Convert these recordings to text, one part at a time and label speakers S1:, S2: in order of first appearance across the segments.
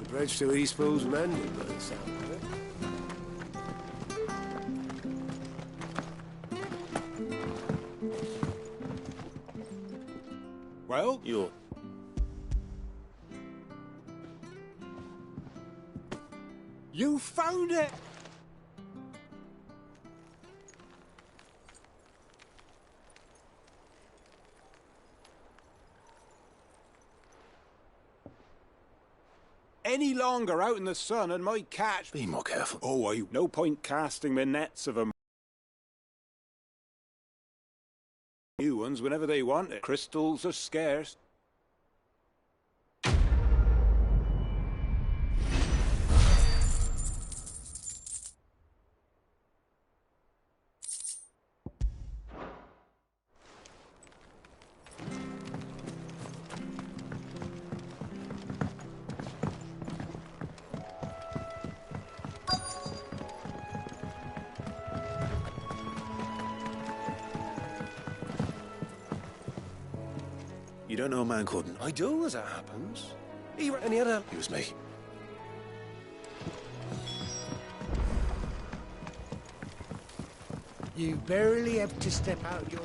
S1: bridge to Eastpool's mended by the sound of it. Well? You found it! Any longer out in the sun and might catch...
S2: Be more careful.
S1: Oh, no point casting the nets of 'em. New ones whenever they want it. Crystals are scarce.
S2: You don't know a man called...
S1: I do, as it happens. Any other...
S2: He was me.
S3: You barely have to step out your...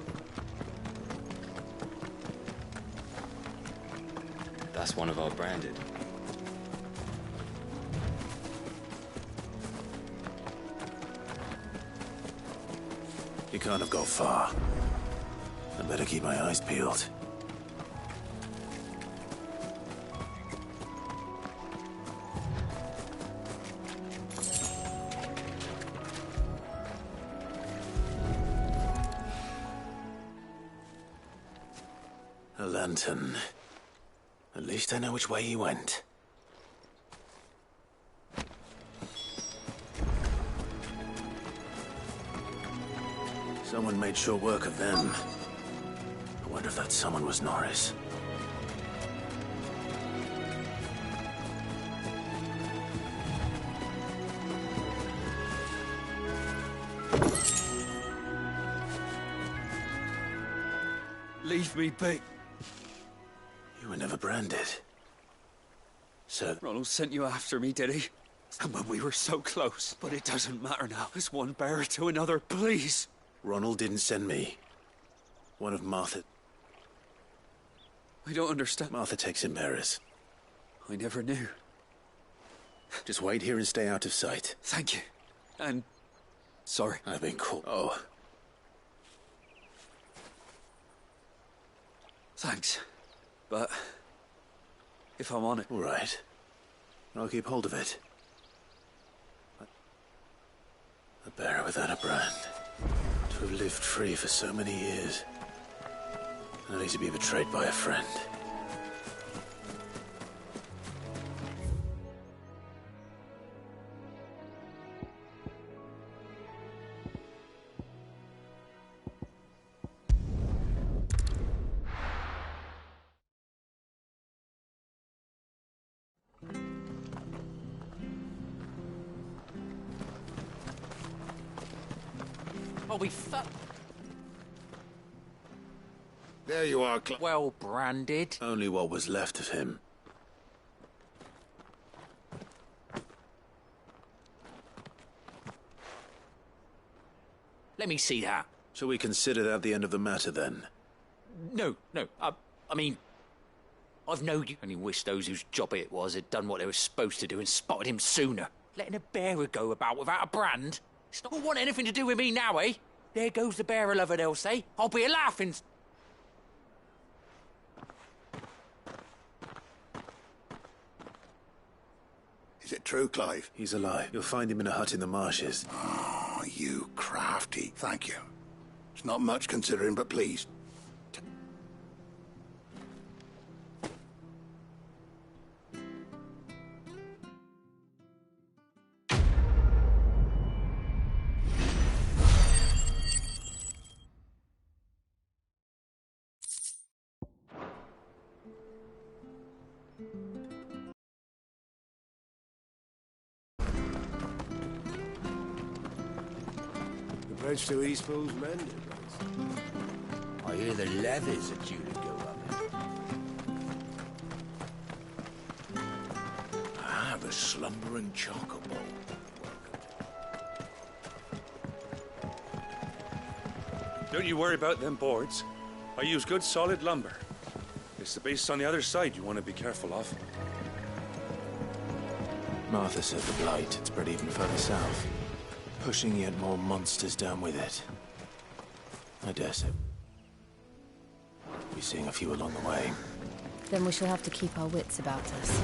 S4: That's one of our branded.
S2: He can't have gone far. I better keep my eyes peeled. A lantern. At least I know which way he went. Someone made short work of them. I wonder if that someone was Norris.
S4: Leave me be.
S2: You were never branded. So...
S4: Ronald sent you after me, did he? And when we were so close. But it doesn't matter now. It's one bearer to another, please.
S2: Ronald didn't send me. One of Martha...
S4: I don't understand.
S2: Martha takes in bearers.
S4: I never knew.
S2: Just wait here and stay out of sight.
S4: Thank you. And... sorry.
S2: I've been called... Oh.
S4: Thanks. But... if I'm on it...
S2: All right. I'll keep hold of it. A bearer without a brand. To have lived free for so many years. Only to be betrayed by a friend.
S5: Oh, we fuck.
S1: There you are,
S5: Well branded.
S2: Only what was left of him.
S5: Let me see that.
S2: Shall we consider that the end of the matter, then?
S5: No. I mean, I've known you. Only wish those whose job it was had done what they were supposed to do and spotted him sooner. Letting a bearer go about without a brand? It's not want anything to do with me now, eh? There goes the bearer lover, they'll say. I'll be a laughing...
S6: Is it true, Clive?
S2: He's alive. You'll find him in a hut in the marshes.
S6: Oh, you crafty. Thank you. It's not much considering, but please.
S1: The bridge to Eastpool's mended.
S3: I hear the leathers are due to go up.
S6: Ah,
S2: the slumbering chocobo.
S7: Don't you worry about them boards. I use good solid lumber. It's the base on the other side you want to be careful of.
S2: Martha said the Blight had spread even further south, pushing yet more monsters down with it. I dare say we'll be seeing a few along the way.
S8: Then we shall have to keep our wits about us.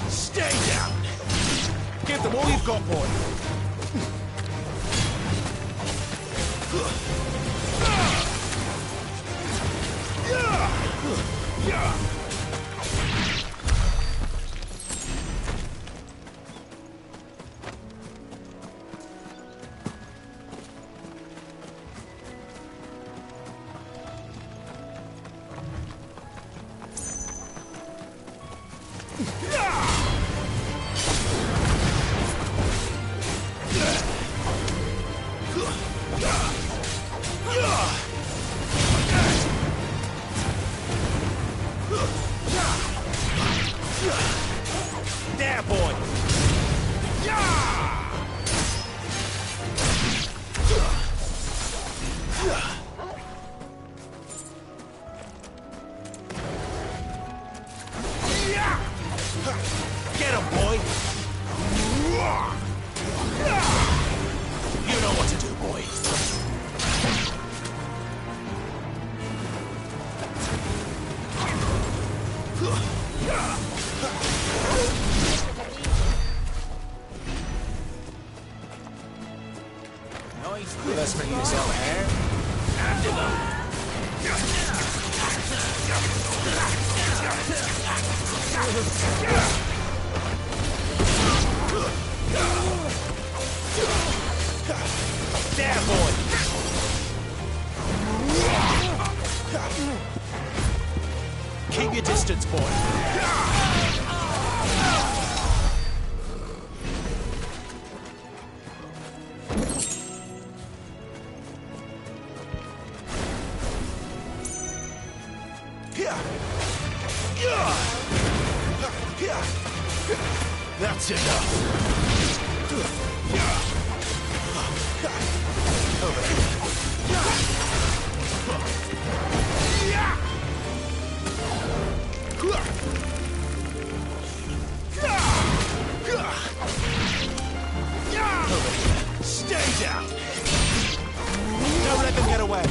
S2: Stay down! Give them all you've got, boy! There, boy! Get him, boy! You know what to do, boy. Nice investment in yourself, hair. And him up. There, boy! Keep your distance, boy. That's enough. Over here. Stay down. Don't let them get away.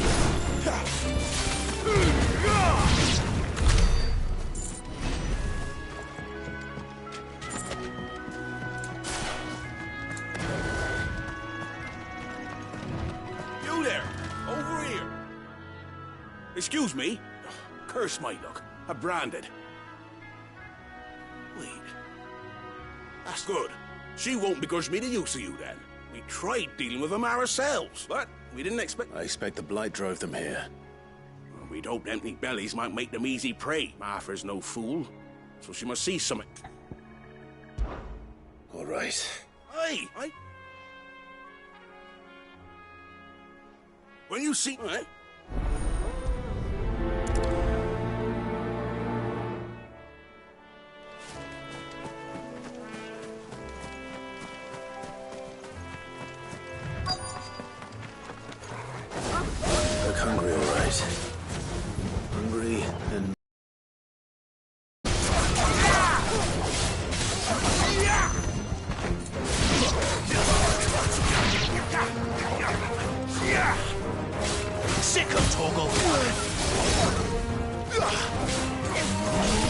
S6: You there! Over here! Excuse me? Curse my luck. I'm branded. Wait. That's good. She won't begrudge me the use of you then. We tried dealing with them ourselves, but we didn't expect...
S2: I expect the Blight drove them here.
S6: We'd hoped empty bellies might make them easy prey. Martha's no fool, so she must see something.
S2: All right.
S6: Hey, when you see... Right.
S2: Look hungry, all right. Hungry and... Sick of Toggle.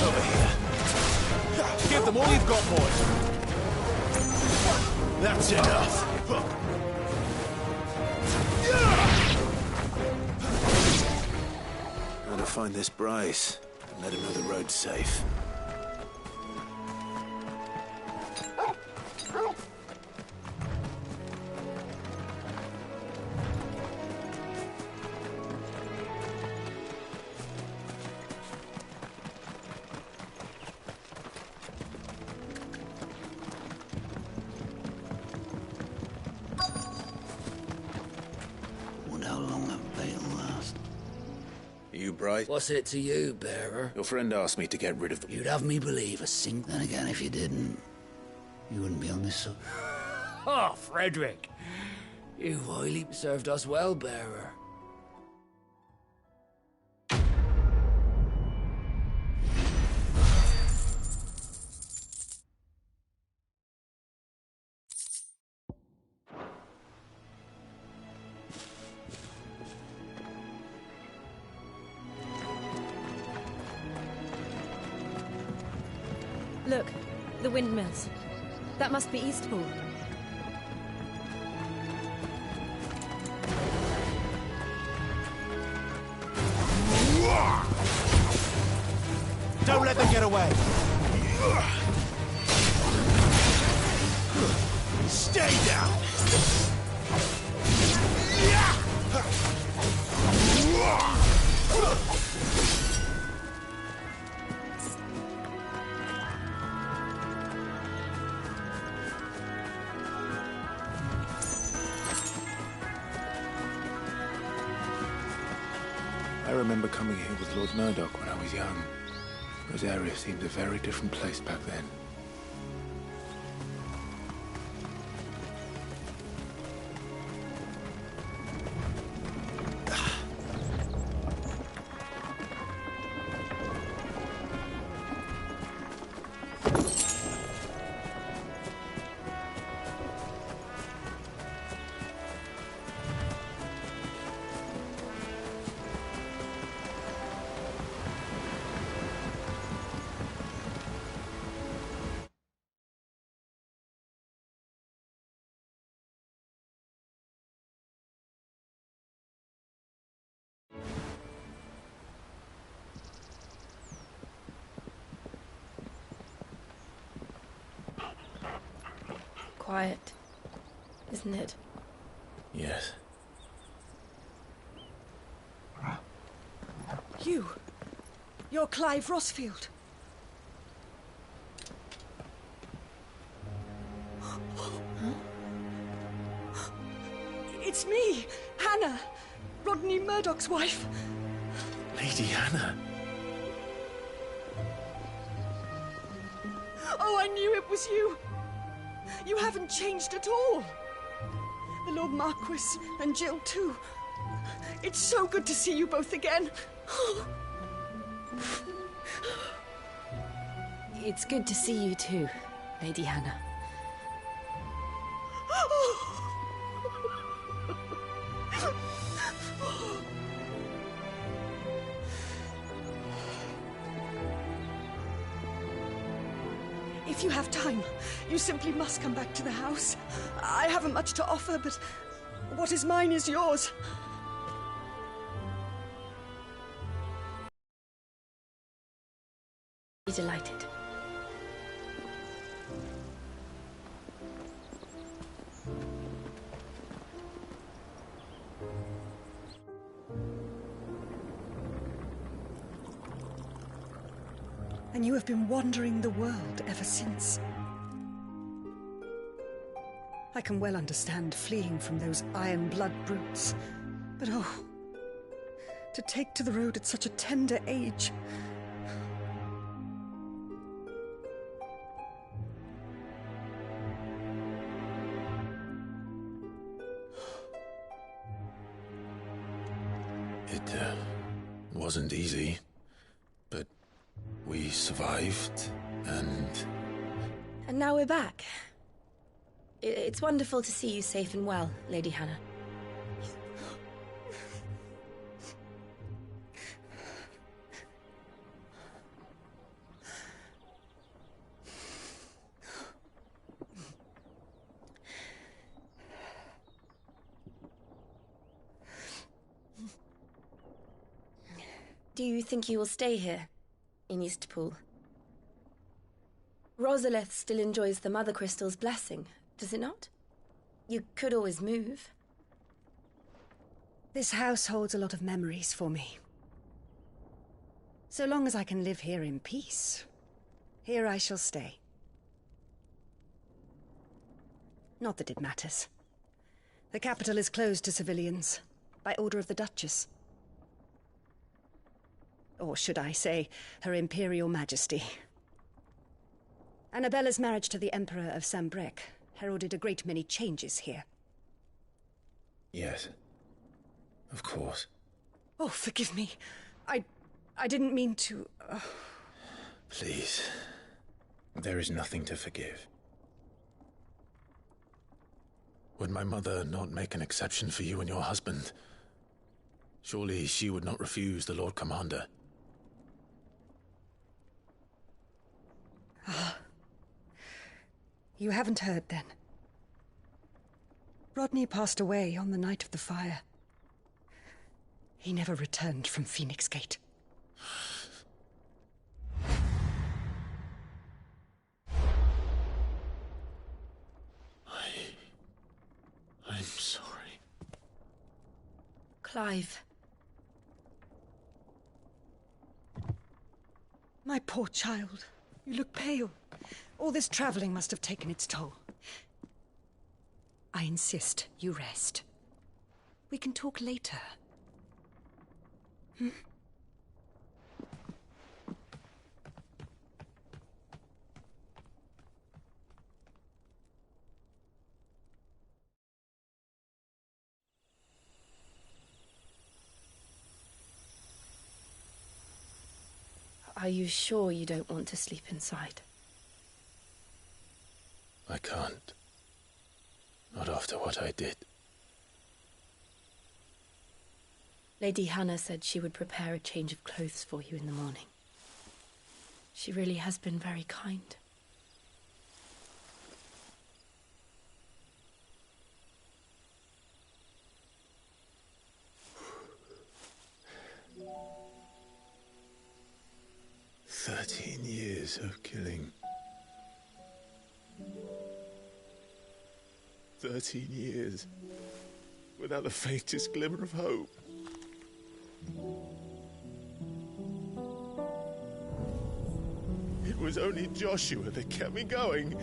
S2: Over here. Give them all you've got, boy. That's enough. How to find this Bryce and let him know the road's safe.
S3: Wonder how long that bait will last.
S2: you bright?
S3: What's it to you, bearer?
S2: Your friend asked me to get rid of them.
S3: You'd have me believe a sink then again if you didn't. You wouldn't be on this sub. Oh, Frederick! You've highly served us well, bearer.
S8: Look, the windmills. That must be Eastpool.
S9: Don't let them get away! Stay down!
S2: I remember coming here with Lord Murdoch when I was young. Rosaria seemed a very different place back then.
S8: Quiet, isn't it?
S2: Yes.
S10: You're Clive Rossfield. It's me, Hannah, Rodney Murdoch's wife.
S2: Lady Hannah.
S10: Oh, I knew it was you. You haven't changed at all. The Lord Marquis and Jill too. It's so good to see you both again.
S8: It's good to see you too, Lady Hannah.
S10: If you have time, you simply must come back to the house. I haven't much to offer, but what is mine is yours.
S8: Be delighted.
S10: And you have been wandering the world ever since. I can well understand fleeing from those iron blood brutes. But oh, to take to the road at such a tender age.
S2: It wasn't easy, but we survived, and
S8: now we're back. It's wonderful to see you safe and well, Lady Hannah. Do you think you will stay here, in Eastpool? Rosalith still enjoys the Mother Crystal's blessing, does it not? You could always move.
S10: This house holds a lot of memories for me. So long as I can live here in peace, here I shall stay. Not that it matters. The capital is closed to civilians, by order of the Duchess. Or should I say, Her Imperial Majesty. Annabella's marriage to the Emperor of Sambrec heralded a great many changes here.
S2: Yes. Of course.
S10: Oh, forgive me. I didn't mean to...
S2: Please. There is nothing to forgive. Would my mother not make an exception for you and your husband? Surely she would not refuse the Lord Commander.
S10: You haven't heard, then. Rodney passed away on the night of the fire. He never returned from Phoenix Gate.
S2: I'm sorry.
S8: Clive.
S10: My poor child. You look pale. All this traveling must have taken its toll. I insist you rest. We can talk later. Hmm?
S8: Are you sure you don't want to sleep inside?
S2: I can't. Not after what I did.
S8: Lady Hannah said she would prepare a change of clothes for you in the morning. She really has been very kind.
S2: Years of killing. 13 years. Without the faintest glimmer of hope. It was only Joshua that kept me going.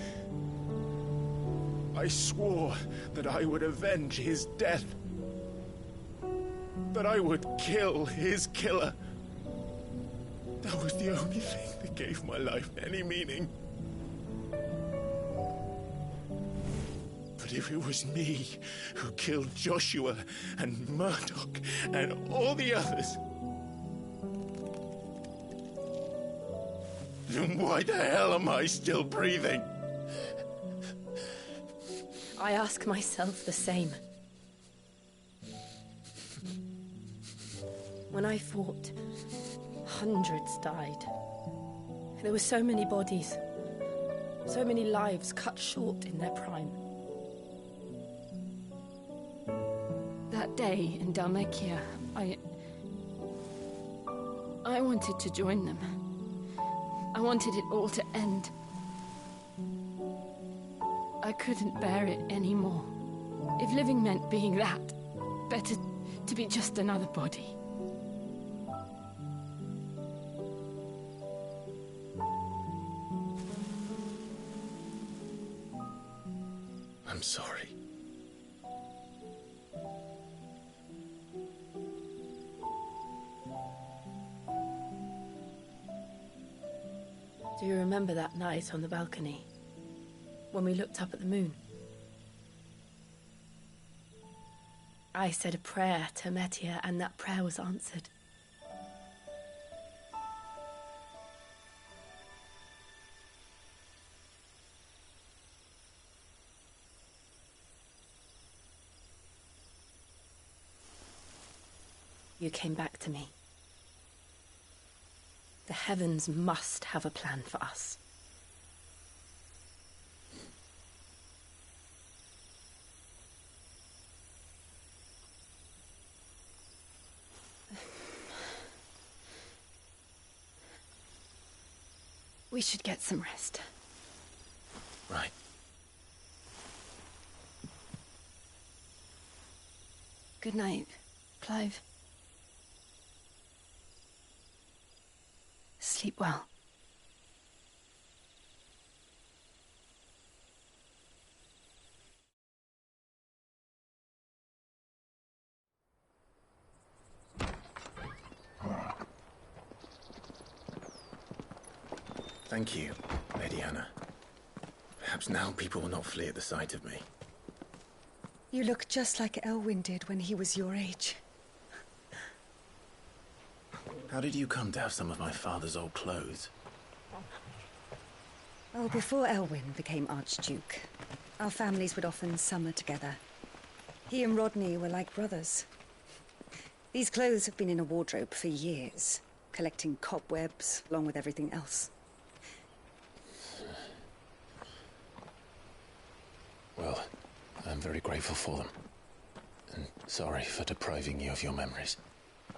S2: I swore that I would avenge his death. That I would kill his killer. That was the only thing that gave my life any meaning. But if it was me who killed Joshua and Murdoch and all the others, then why the hell am I still breathing?
S8: I ask myself the same. When I fought, hundreds died. There were so many bodies, so many lives cut short in their prime. That day in Dalmekia, I wanted to join them. I wanted it all to end. I couldn't bear it anymore. If living meant being that, better to be just another body.
S2: I'm sorry.
S8: Do you remember that night on the balcony, when we looked up at the moon? I said a prayer to Metia, and that prayer was answered. You came back to me. The heavens must have a plan for us. We should get some rest.
S2: Right.
S8: Good night, Clive. Sleep well.
S2: Thank you, Lady Hannah. Perhaps now people will not flee at the sight of me.
S10: You look just like Elwyn did when he was your age.
S2: How did you come to have some of my father's old clothes?
S10: Oh, before Elwyn became Archduke, our families would often summer together. He and Rodney were like brothers. These clothes have been in a wardrobe for years, collecting cobwebs along with everything else.
S2: Well, I'm very grateful for them. And sorry for depriving you of your memories.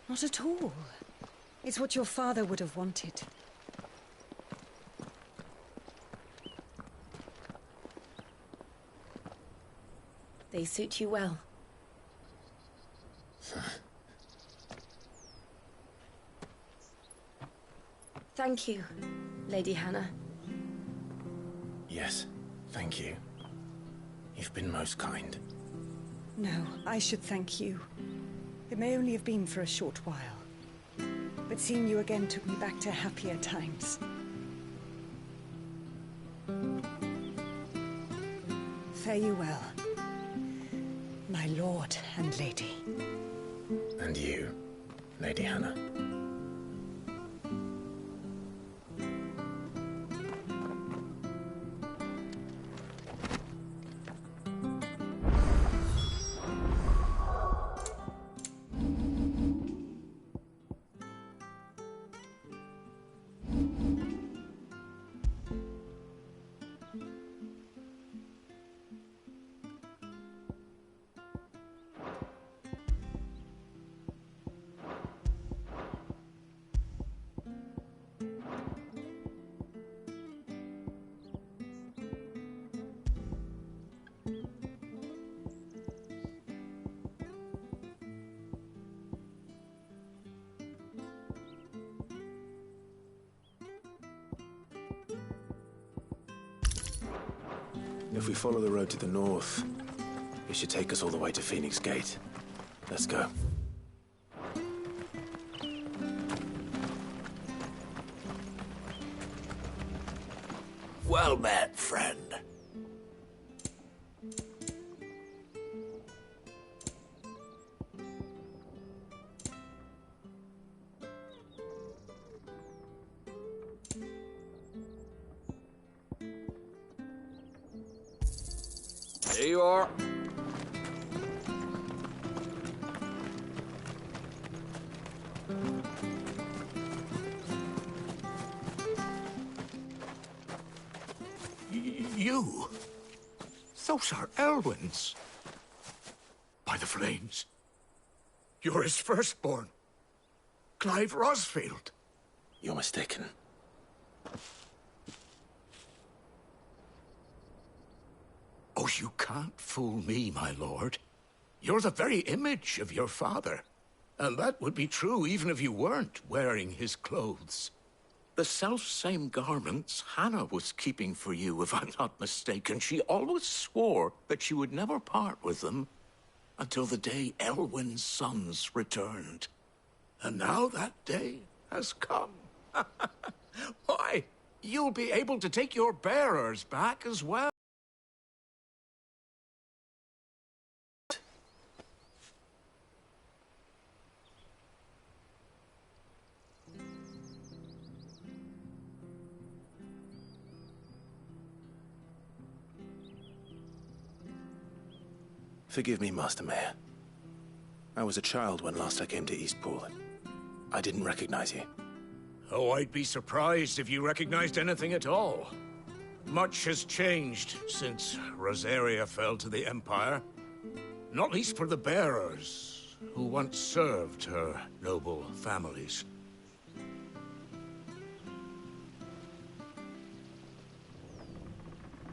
S10: Not at all. It's what your father would have wanted.
S8: They suit you well. Thank you, Lady Hannah.
S2: Yes, thank you. You've been most kind.
S10: No, I should thank you. It may only have been for a short while, but seeing you again took me back to happier times. Fare you well, my lord and lady.
S2: And you, Lady Hannah. If we follow the road to the north, it should take us all the way to Phoenix Gate. Let's go.
S9: Well met, friend.
S5: There you are.
S9: You? Those are Elwyn's. By the flames. You're his firstborn. Clive Rosfield.
S2: You're mistaken.
S9: Oh, you can't fool me, my lord. You're the very image of your father. And that would be true even if you weren't wearing his clothes. The self-same garments Hannah was keeping for you, if I'm not mistaken. She always swore that she would never part with them until the day Elwyn's sons returned. And now that day has come. Why, you'll be able to take your bearers back as well.
S2: Forgive me, Master Mayor. I was a child when last I came to Eastpool. I didn't recognize you.
S9: Oh, I'd be surprised if you recognized anything at all. Much has changed since Rosaria fell to the Empire. Not least for the bearers, who once served her noble families.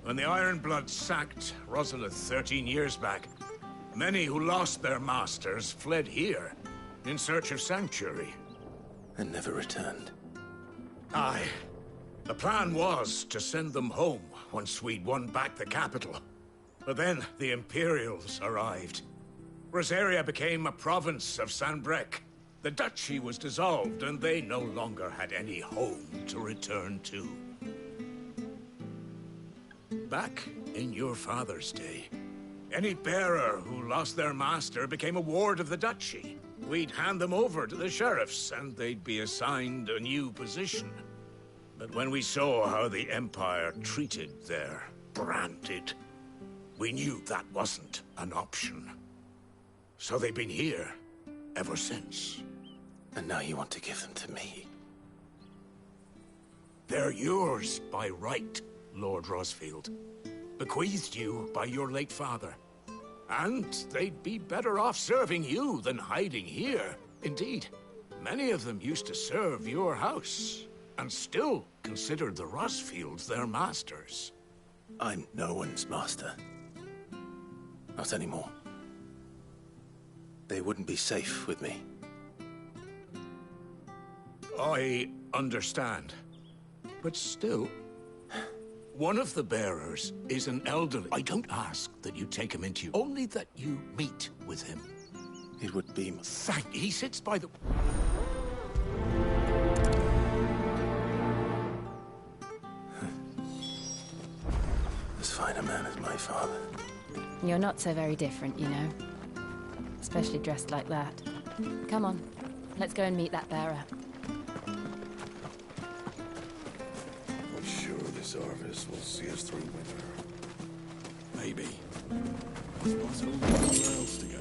S9: When the Ironbloods sacked Rosalith 13 years back, many who lost their masters fled here in search of sanctuary.
S2: And never returned.
S9: Aye. The plan was to send them home once we'd won back the capital. But then the Imperials arrived. Rosaria became a province of Sanbreque. The duchy was dissolved, and they no longer had any home to return to. Back in your father's day, any bearer who lost their master became a ward of the duchy. We'd hand them over to the sheriffs, and they'd be assigned a new position. But when we saw how the Empire treated their branded, we knew that wasn't an option. So they've been here ever since.
S2: And now you want to give them to me?
S9: They're yours by right, Lord Rosfield. Bequeathed you by your late father. And they'd be better off serving you than hiding here. Indeed, many of them used to serve your house, and still considered the Rosfields their masters.
S2: I'm no one's master. Not anymore. They wouldn't be safe with me.
S9: I understand. But still, one of the bearers is an elderly. I don't ask that you take him into you, only that you meet with him.
S2: It would be...
S9: He sits by the...
S2: As fine a man as my father.
S11: You're not so very different, you know. Especially dressed like that. Come on, let's go and meet that bearer.
S6: I'm sure this harvest will see us through winter.
S9: Maybe.
S6: There's not nowhere else to go.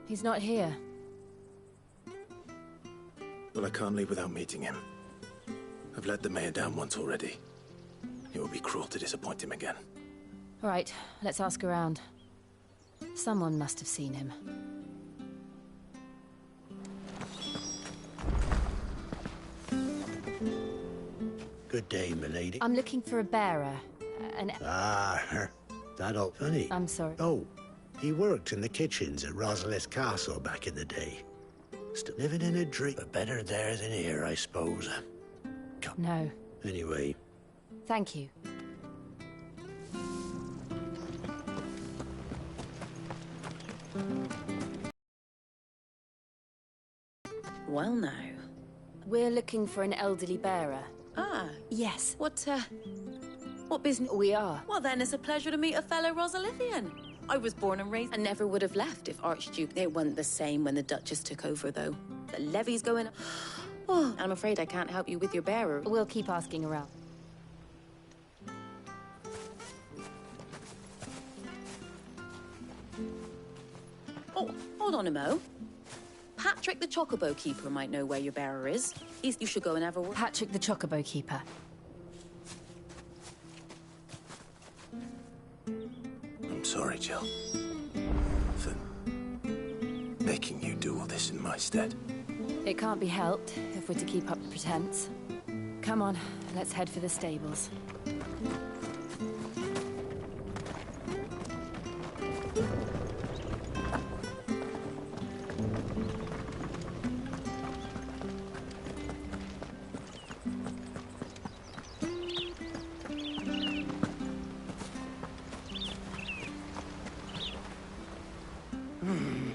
S11: He's not here.
S2: Well, I can't leave without meeting him. I've let the mayor down once already. It would be cruel to disappoint him again.
S11: All right, let's ask around. Someone must have seen him.
S12: Good day, milady.
S11: I'm looking for a bearer.
S12: That old funny.
S11: I'm sorry.
S12: Oh, he worked in the kitchens at Rosalith Castle back in the day. Still living in a dream, but better there than here, I suppose.
S11: No.
S12: Anyway.
S11: Thank you.
S13: Well now.
S11: We're looking for an elderly bearer.
S13: Ah,
S11: Yes.
S13: what business?
S11: We are.
S13: Well then, it's a pleasure to meet a fellow Rosalithian. I was born and raised and never would have left if Archduke... It wasn't the same when the Duchess took over, though. The levy's going... Oh, I'm afraid I can't help you with your bearer.
S11: We'll keep asking around.
S13: Oh, hold on a mo. Patrick the Chocobo Keeper might know where your bearer is. You should go and have a word.
S11: Patrick the Chocobo Keeper.
S2: I'm sorry, Jill. For making you do all this in my stead.
S11: It can't be helped if we're to keep up the pretense. Come on, let's head for the stables.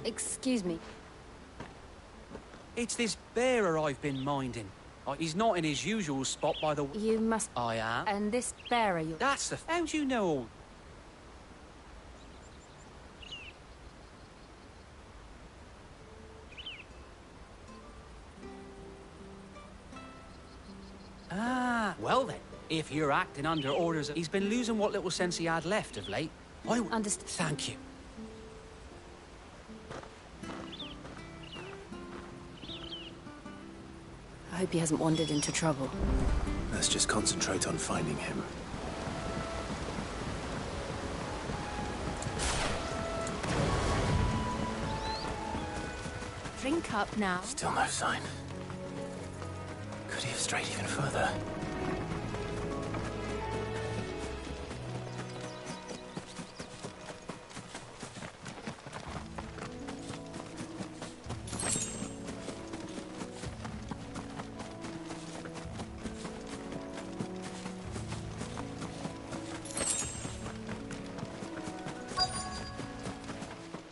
S11: Excuse me.
S4: It's this bearer I've been minding. He's not in his usual spot by the...
S11: You must...
S4: I am.
S11: And this bearer you're...
S4: That's the... How do you know all... Ah, well then. If you're acting under orders... He's been losing what little sense he had left of late. I...
S11: Understand.
S4: Thank you.
S11: I hope he hasn't wandered into trouble.
S2: Let's just concentrate on finding him.
S11: Drink up now.
S2: Still no sign. Could he have strayed even further?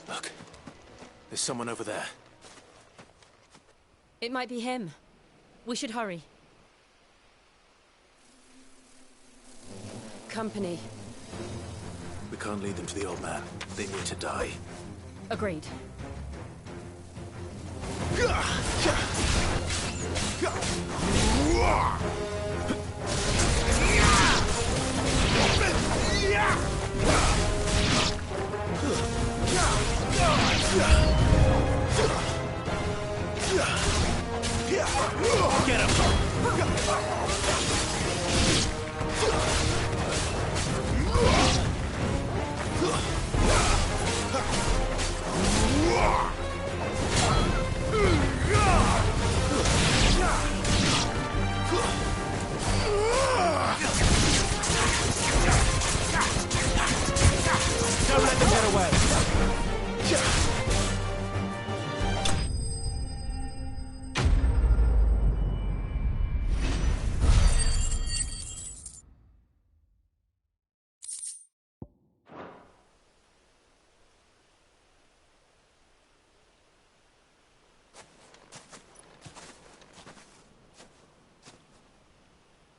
S2: Look, There's someone over there.
S11: It might be him. We should hurry.
S8: Company.
S2: We can't lead them to the old man. They need to die.
S11: Agreed.
S2: Get him!
S5: Don't let them get away.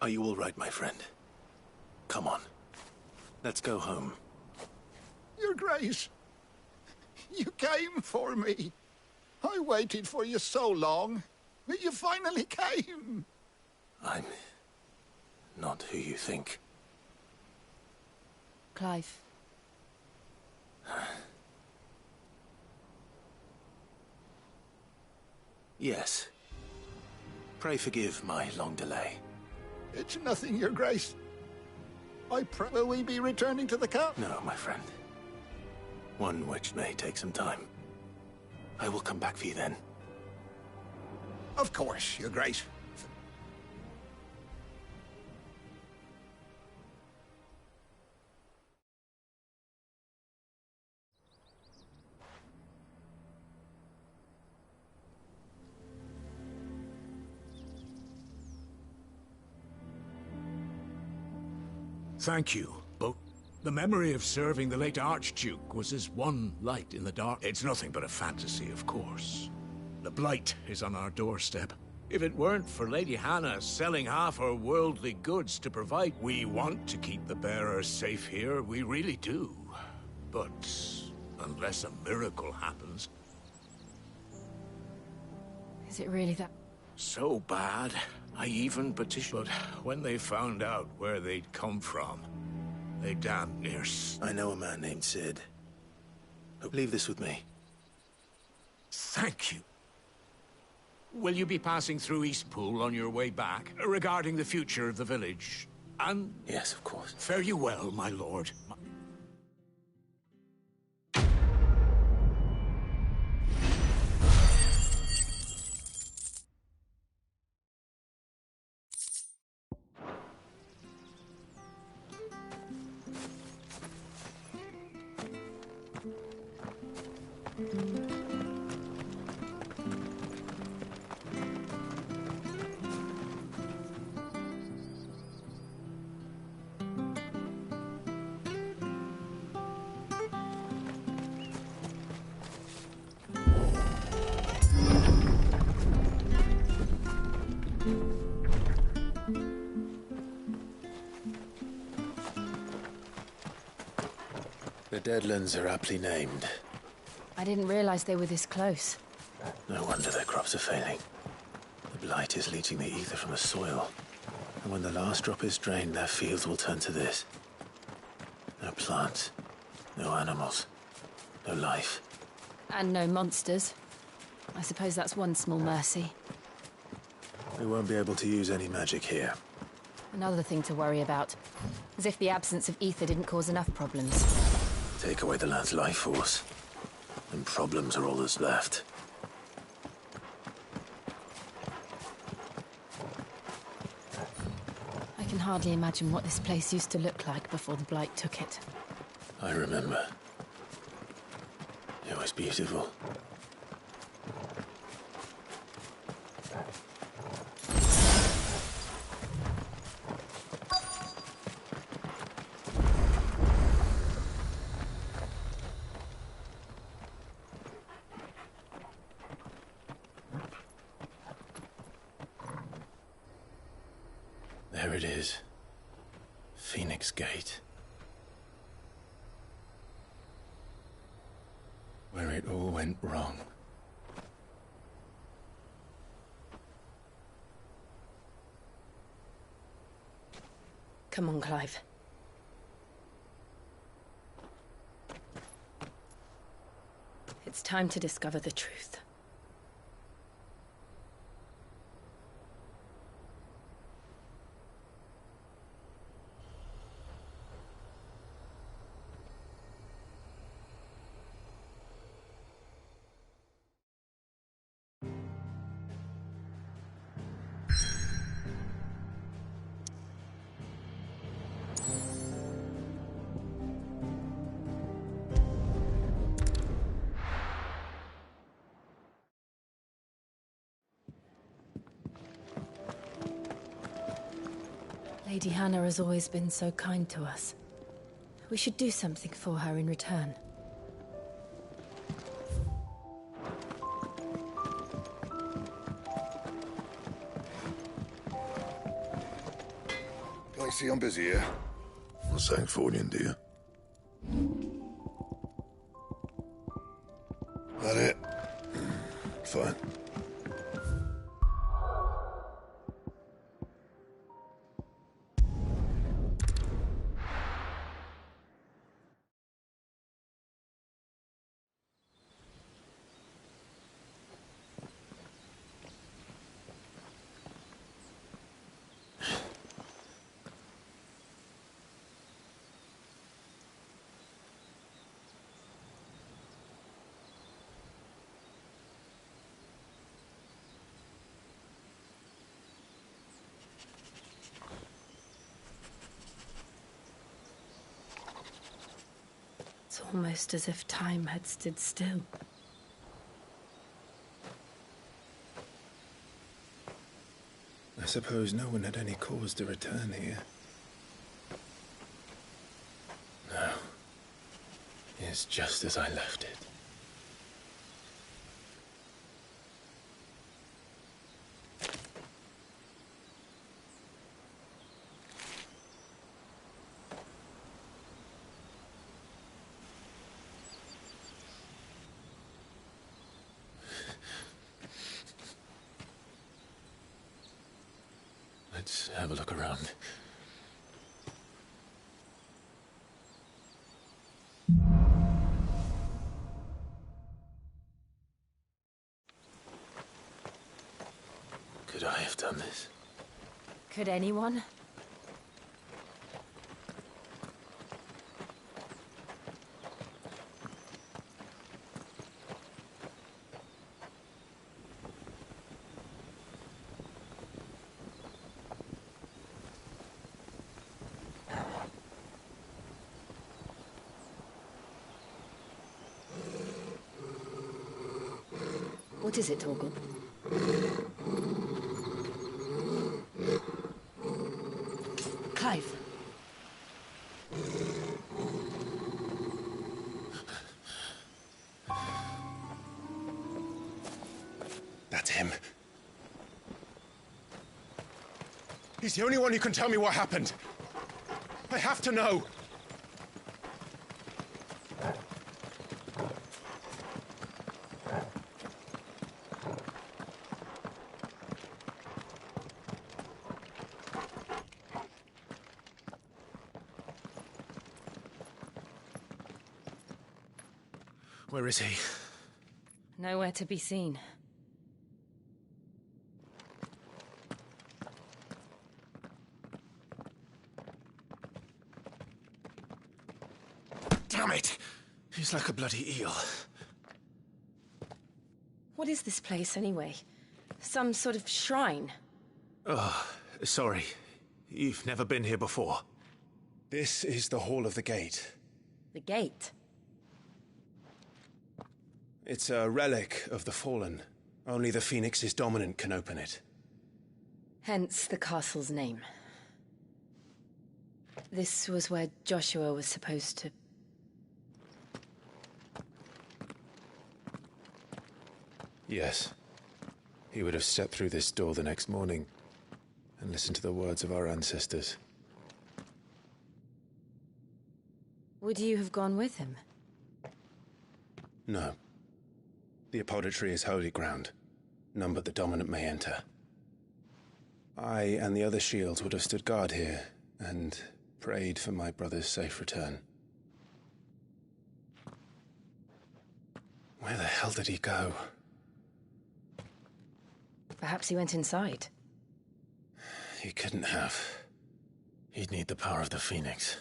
S2: Are you all right, my friend? Come on. Let's go home.
S14: Your Grace, you came for me. I waited for you so long, but you finally came.
S2: I'm not who you think.
S11: Clive.
S2: Yes. Pray forgive my long delay.
S14: It's nothing, Your Grace. I pray. Will we be returning to the camp?
S2: No, my friend. One which may take some time. I will come back for you then.
S14: Of course, Your Grace.
S9: Thank you, both. The memory of serving the late Archduke was as one light in the dark. It's nothing but a fantasy, of course. The blight is on our doorstep. If it weren't for Lady Hannah selling half her worldly goods to provide, we want to keep the bearers safe here, we really do. But unless a miracle happens...
S11: Is it really that...
S9: So bad, I even petitioned. But when they found out where they'd come from, they damn near...
S2: I know a man named Sid. Leave this with me.
S9: Thank you. Will you be passing through Eastpool on your way back, regarding the future of the village? And...
S2: Yes, of course.
S9: Fare you well, my lord.
S2: The Deadlands are aptly named.
S11: I didn't realize they were this close.
S2: No wonder their crops are failing. The blight is leaching the ether from the soil. And when the last drop is drained, their fields will turn to this. No plants, no animals, no life.
S11: And no monsters. I suppose that's one small mercy.
S2: We won't be able to use any magic here.
S11: Another thing to worry about. As if the absence of ether didn't cause enough problems.
S2: Take away the land's life force, and problems are all that's left.
S11: I can hardly imagine what this place used to look like before the blight took it.
S2: I remember. It was beautiful. There it is. Phoenix Gate. Where it all went wrong.
S8: Come on, Clive. It's time to discover the truth. Lady Hannah has always been so kind to us. We should do something for her in return.
S15: I see I'm busy here. What's saying for you, dear? That it? Fine.
S8: It's almost as if time had stood still.
S2: I suppose no one had any cause to return here. No. It's just as I left it. Let's have a look around. Could I have done this?
S11: Could anyone?
S8: What is it, Torgal? Clive.
S2: That's him. He's the only one who can tell me what happened. I have to know. Where is he?
S11: Nowhere to be seen.
S2: Damn it! He's like a bloody eel.
S8: What is this place, anyway? Some sort of shrine?
S2: Oh, sorry. You've never been here before. This is the Hall of the Gate.
S8: The gate?
S2: It's a relic of the Fallen. Only the Phoenix's dominant can open it.
S8: Hence the castle's name. This was where Joshua was supposed to...
S2: Yes. He would have stepped through this door the next morning, and listen to the words of our ancestors.
S11: Would you have gone with him?
S2: No. The apodatory is holy ground. None but the dominant may enter. I and the other shields would have stood guard here, and prayed for my brother's safe return. Where the hell did he go?
S11: Perhaps he went inside.
S2: He couldn't have. He'd need the power of the Phoenix.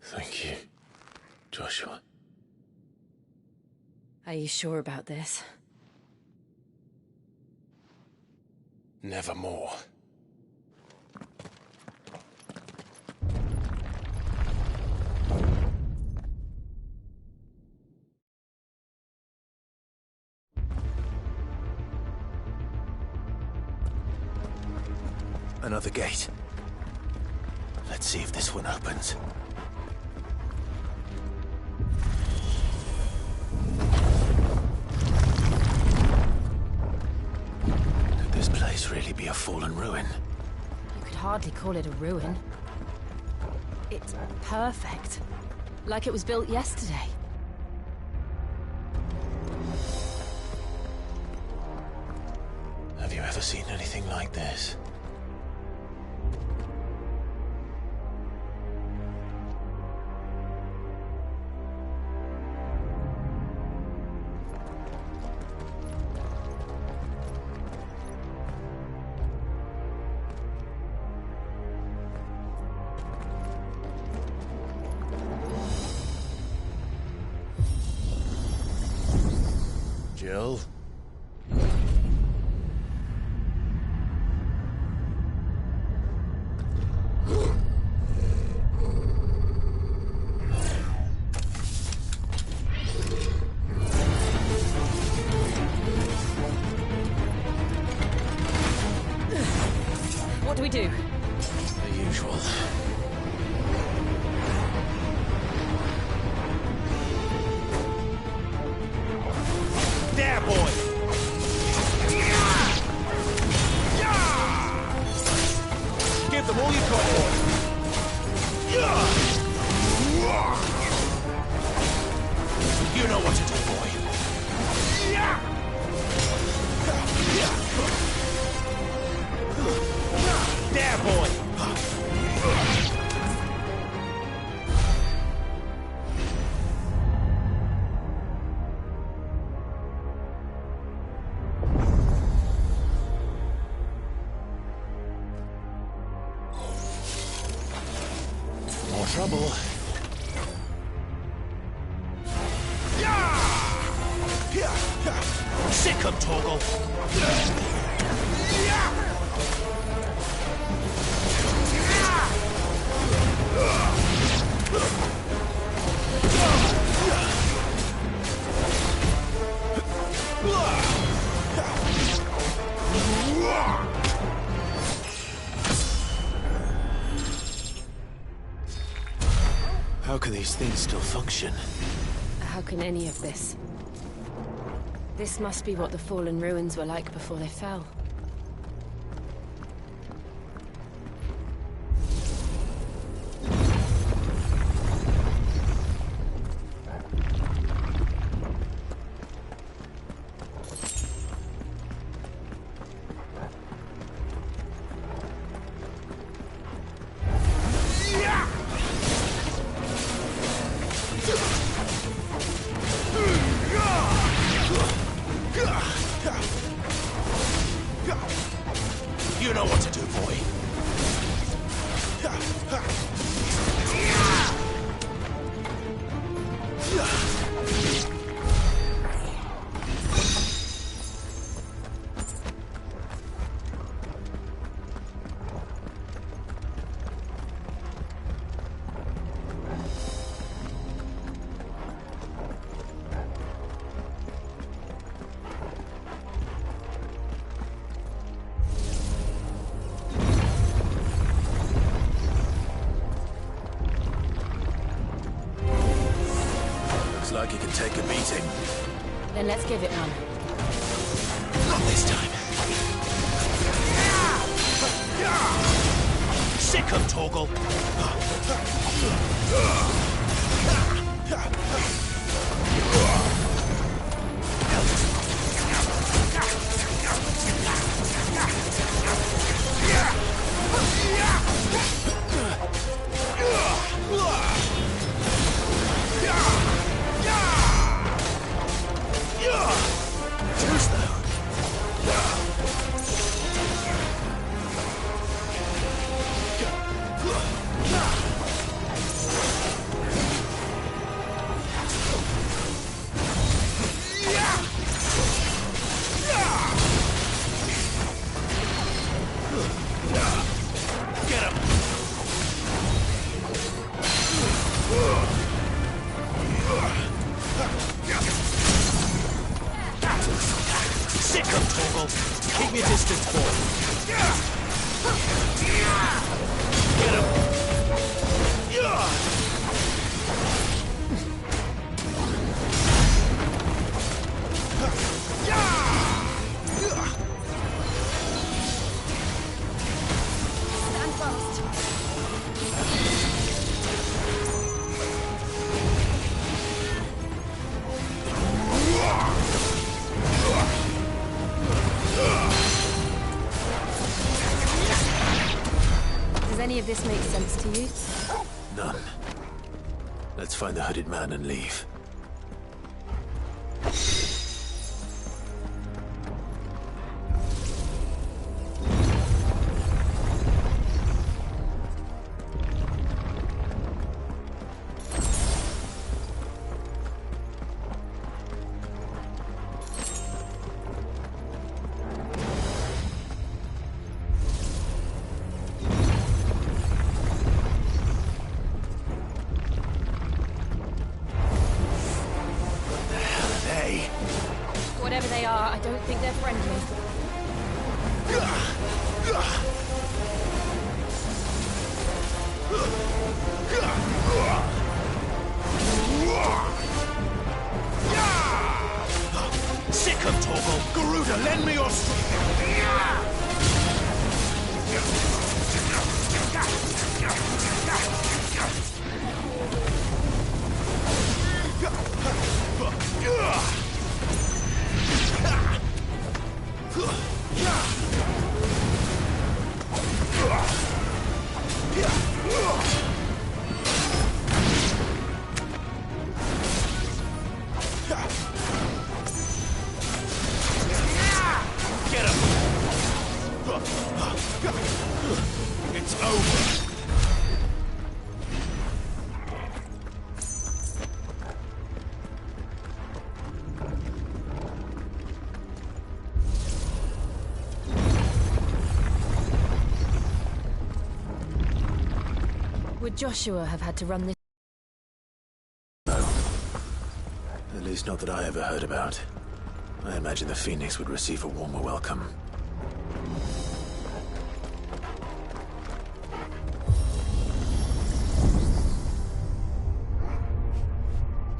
S2: Thank you, Joshua.
S11: Are you sure about this?
S2: Nevermore. Another gate. Let's see if this one opens. Could this place really be a fallen ruin?
S11: You could hardly call it a ruin. It's perfect. Like it was built yesterday.
S2: Have you ever seen anything like this? Jill?
S11: What do we do?
S2: The usual.
S6: There, boy! Give them all you got, boy! You know what to do, boy. There, boy!
S2: More trouble.
S6: Sick of Torgal!
S2: How can these things still function?
S11: How can any of this? This must be what the fallen ruins were like before they fell.
S2: like he can take a beating.
S11: Then let's give it one.
S2: Not this time.
S16: Sick of Torgal.
S11: Any of this makes sense to you?
S2: None. Let's find the hooded man and leave.
S11: Whatever they are, I don't think they're friendly.
S16: Sick of Torgal. Garuda, lend me your It's over.
S11: Would Joshua have had to run this?
S2: No. At least not that I ever heard about. I imagine the Phoenix would receive a warmer welcome.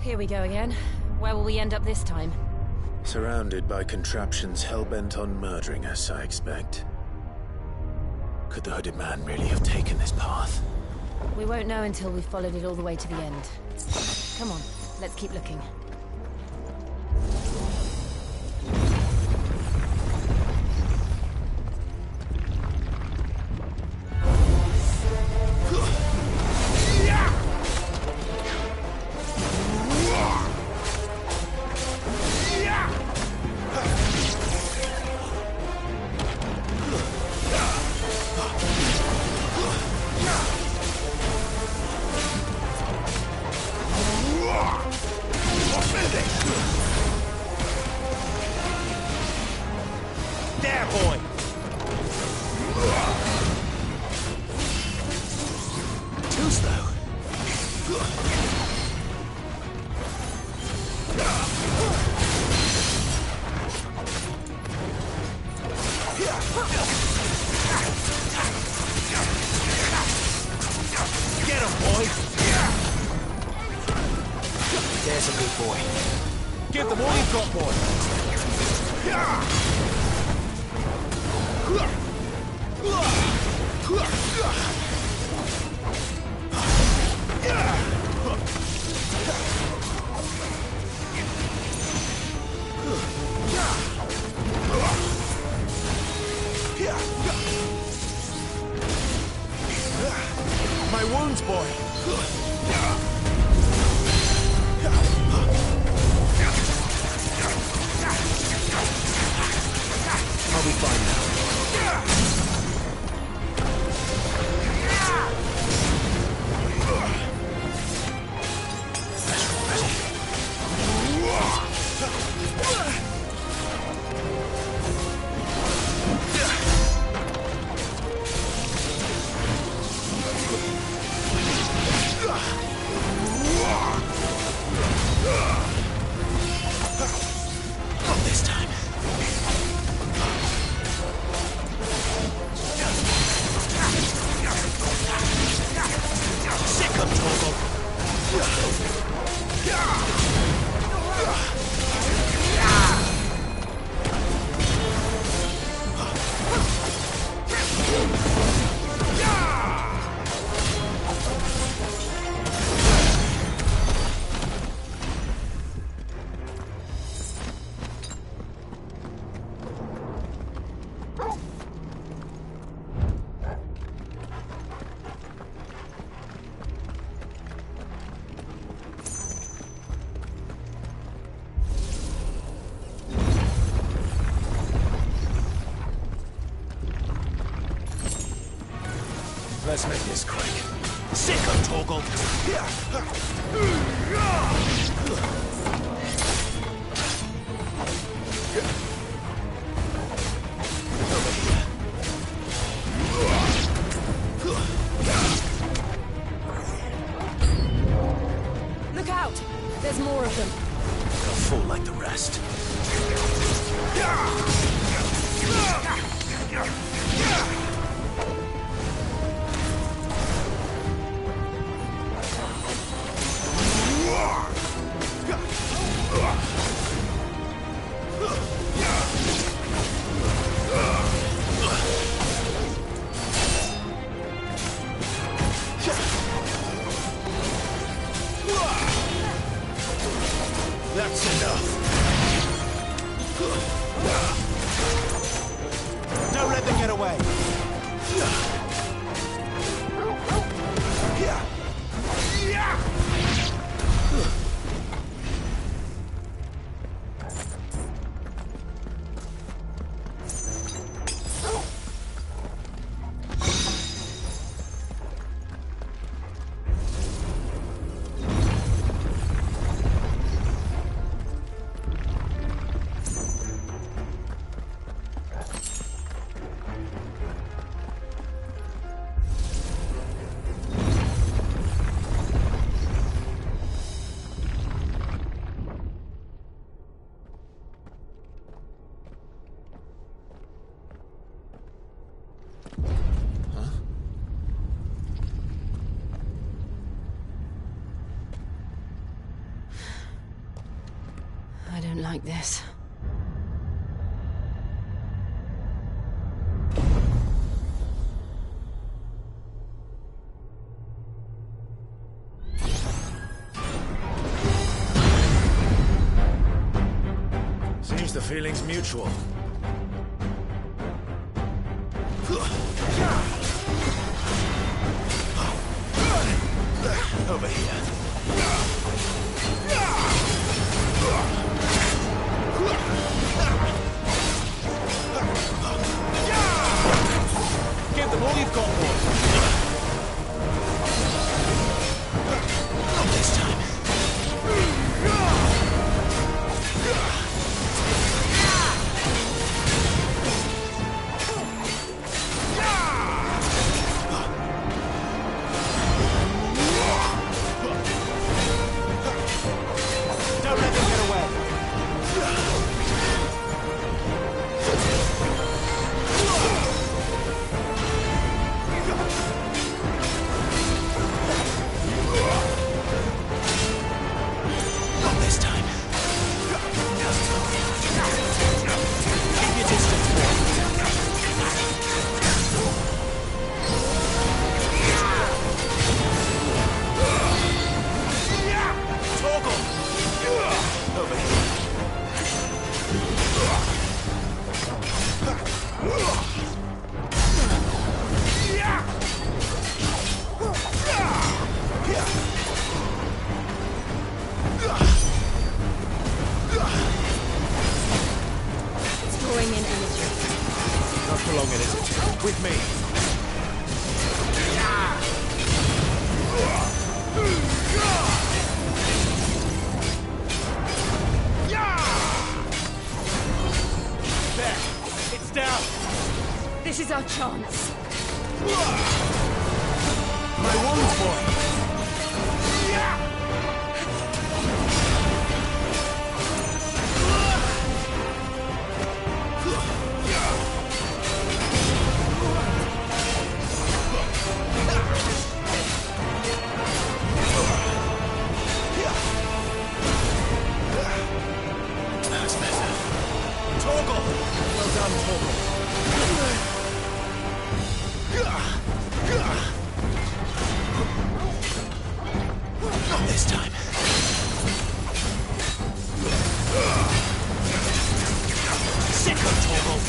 S11: Here we go again. Where will we end up this time?
S2: Surrounded by contraptions hell-bent on murdering us, I expect. Could the hooded man really have taken this path?
S11: We won't know until we've followed it all the way to the end. Come on, let's keep looking.
S16: Give them all you've got, boy. My wounds, boy. I'll be fine now.
S2: Not this time.
S16: Sick of Torgal. Let's make this quick. Sick of Torgal.
S11: Look out! There's more of them.
S16: A fool like the rest.
S12: That's enough.
S16: Don't let them get away.
S8: I don't like this.
S16: Seems the feeling's mutual.
S12: Over here.
S16: Give them all you've got, boy.
S2: Not this time.
S16: with me. There, it's down.
S11: This is our chance.
S16: My wounds, boy.
S2: That's better.
S16: Torgal! Well done, Torgal.
S2: Not this time.
S16: Sicko, Torgal!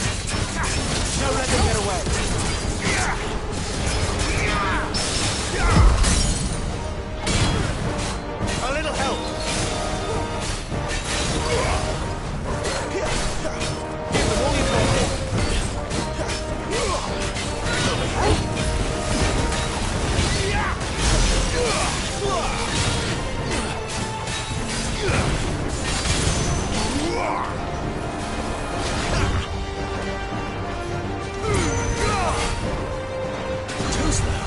S16: Don't let them get away. A little help. Give them all you've got.
S2: Too slow.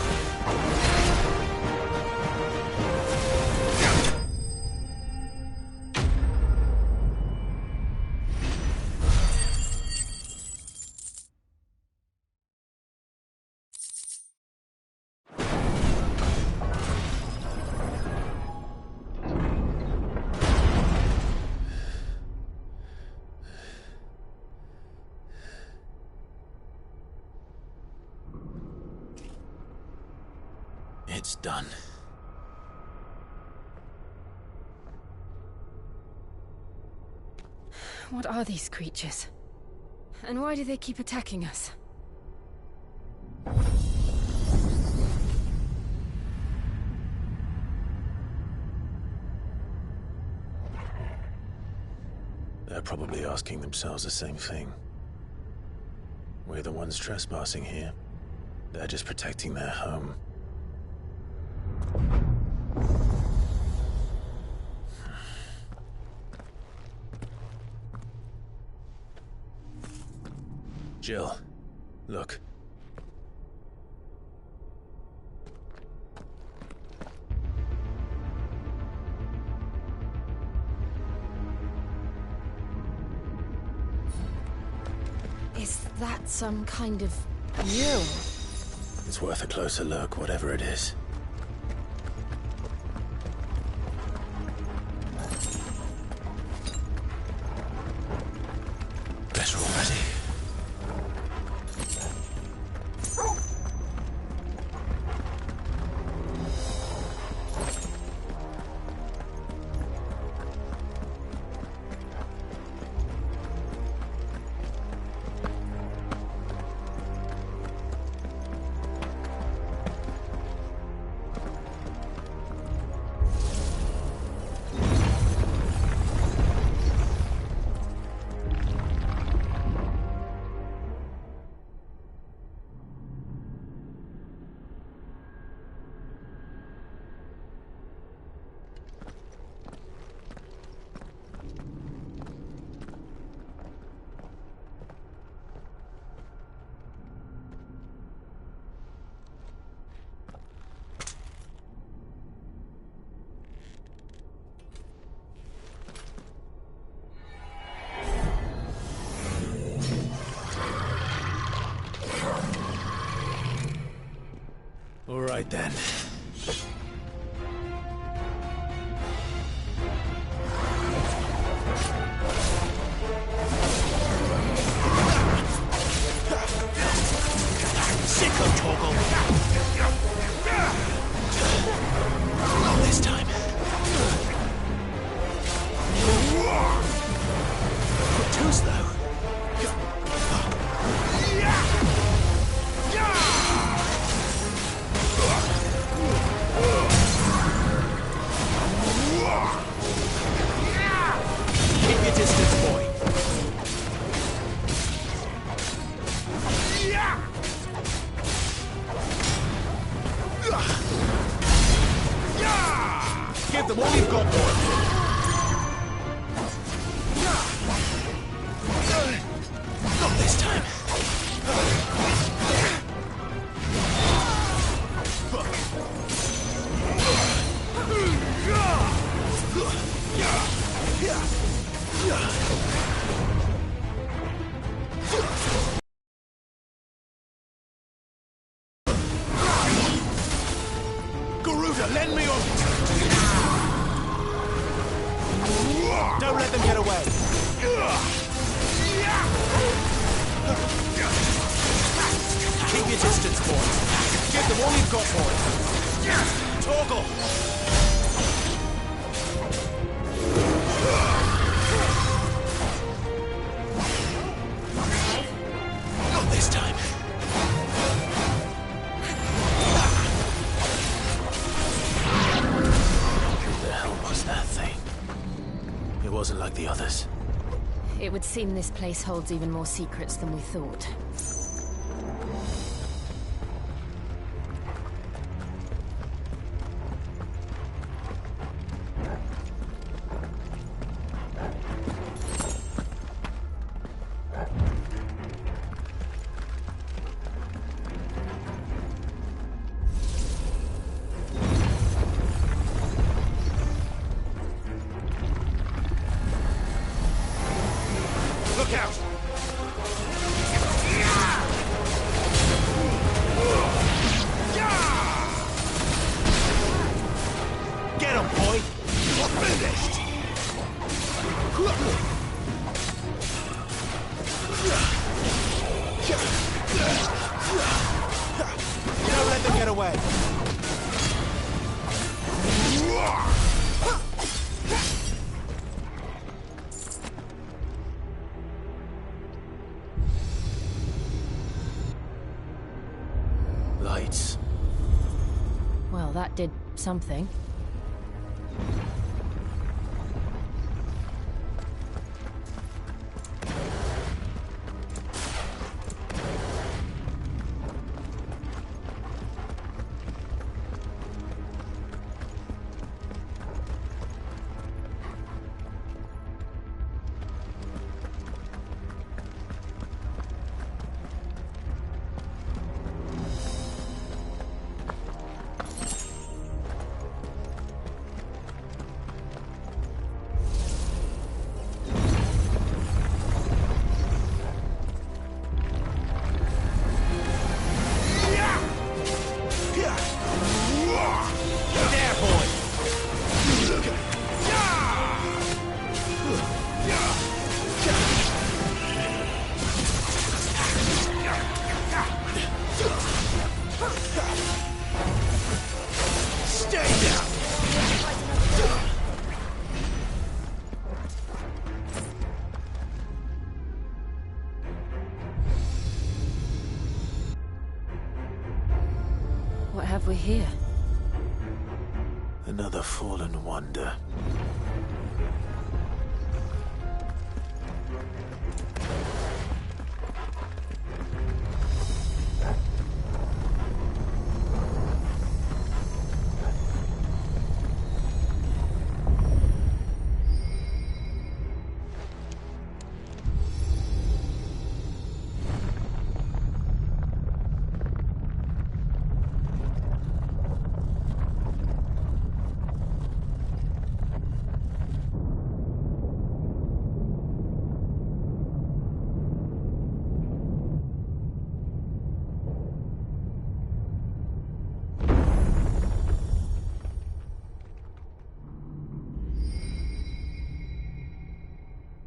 S2: It's done.
S11: What are these creatures? And why do they keep attacking us?
S2: They're probably asking themselves the same thing. We're the ones trespassing here. They're just protecting their home. Jill, look.
S11: Is that some kind of mural?
S2: It's worth a closer look, whatever it is. Better already. All right then.
S16: Sicko, Torgal!
S2: Not this time. Too slow.
S16: Garuda, lend me your... Don't let them get away. Keep your distance, boy. Give them all you've got, boy. Torgal!
S2: Not this time. Who the hell was that thing? It wasn't like the others.
S11: It would seem this place holds even more secrets than we thought.
S16: Look out! Get him, boy! You're finished! Don't let them get away!
S2: Lights.
S11: Well, that did something. What have we here?
S2: Another fallen wonder.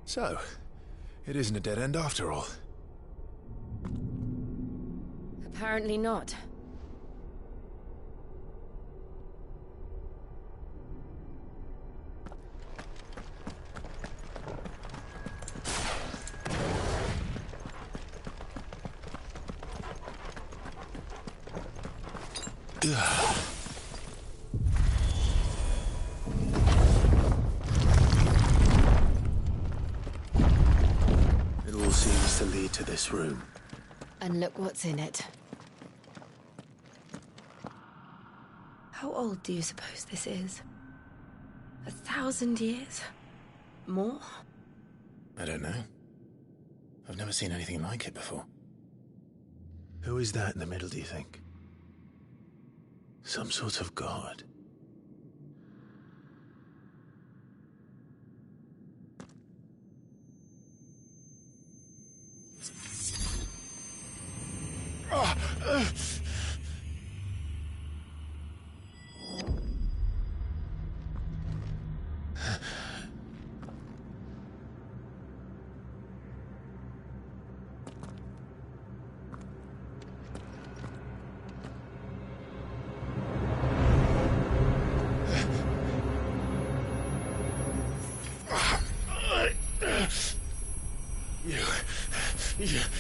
S15: So, it isn't a dead end after all.
S11: Apparently not.
S2: It all seems to lead to this room.
S11: And look what's in it.
S8: How old do you suppose this is? 1,000 years? More?
S2: I don't know. I've never seen anything like it before. Who is that in the middle, do you think? Some sort of god?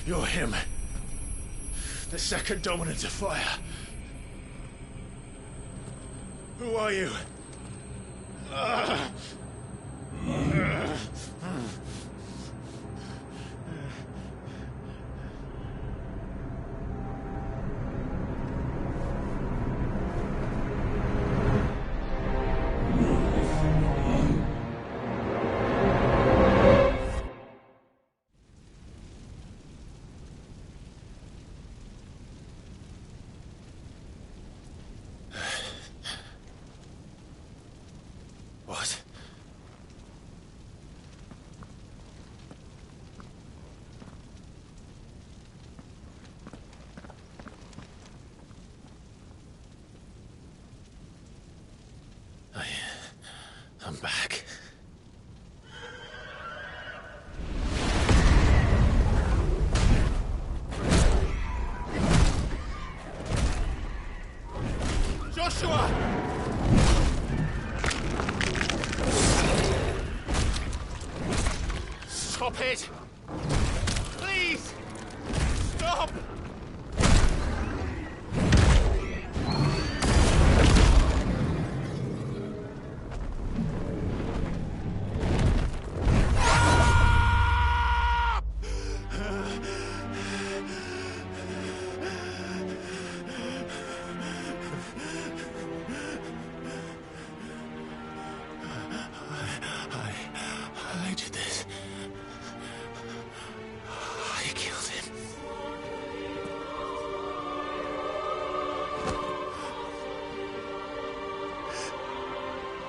S12: You're him. The second dominant of fire. Who are you? What? I'm back.
S16: Joshua! Stop it! Please! Stop!
S12: I did this. I killed him.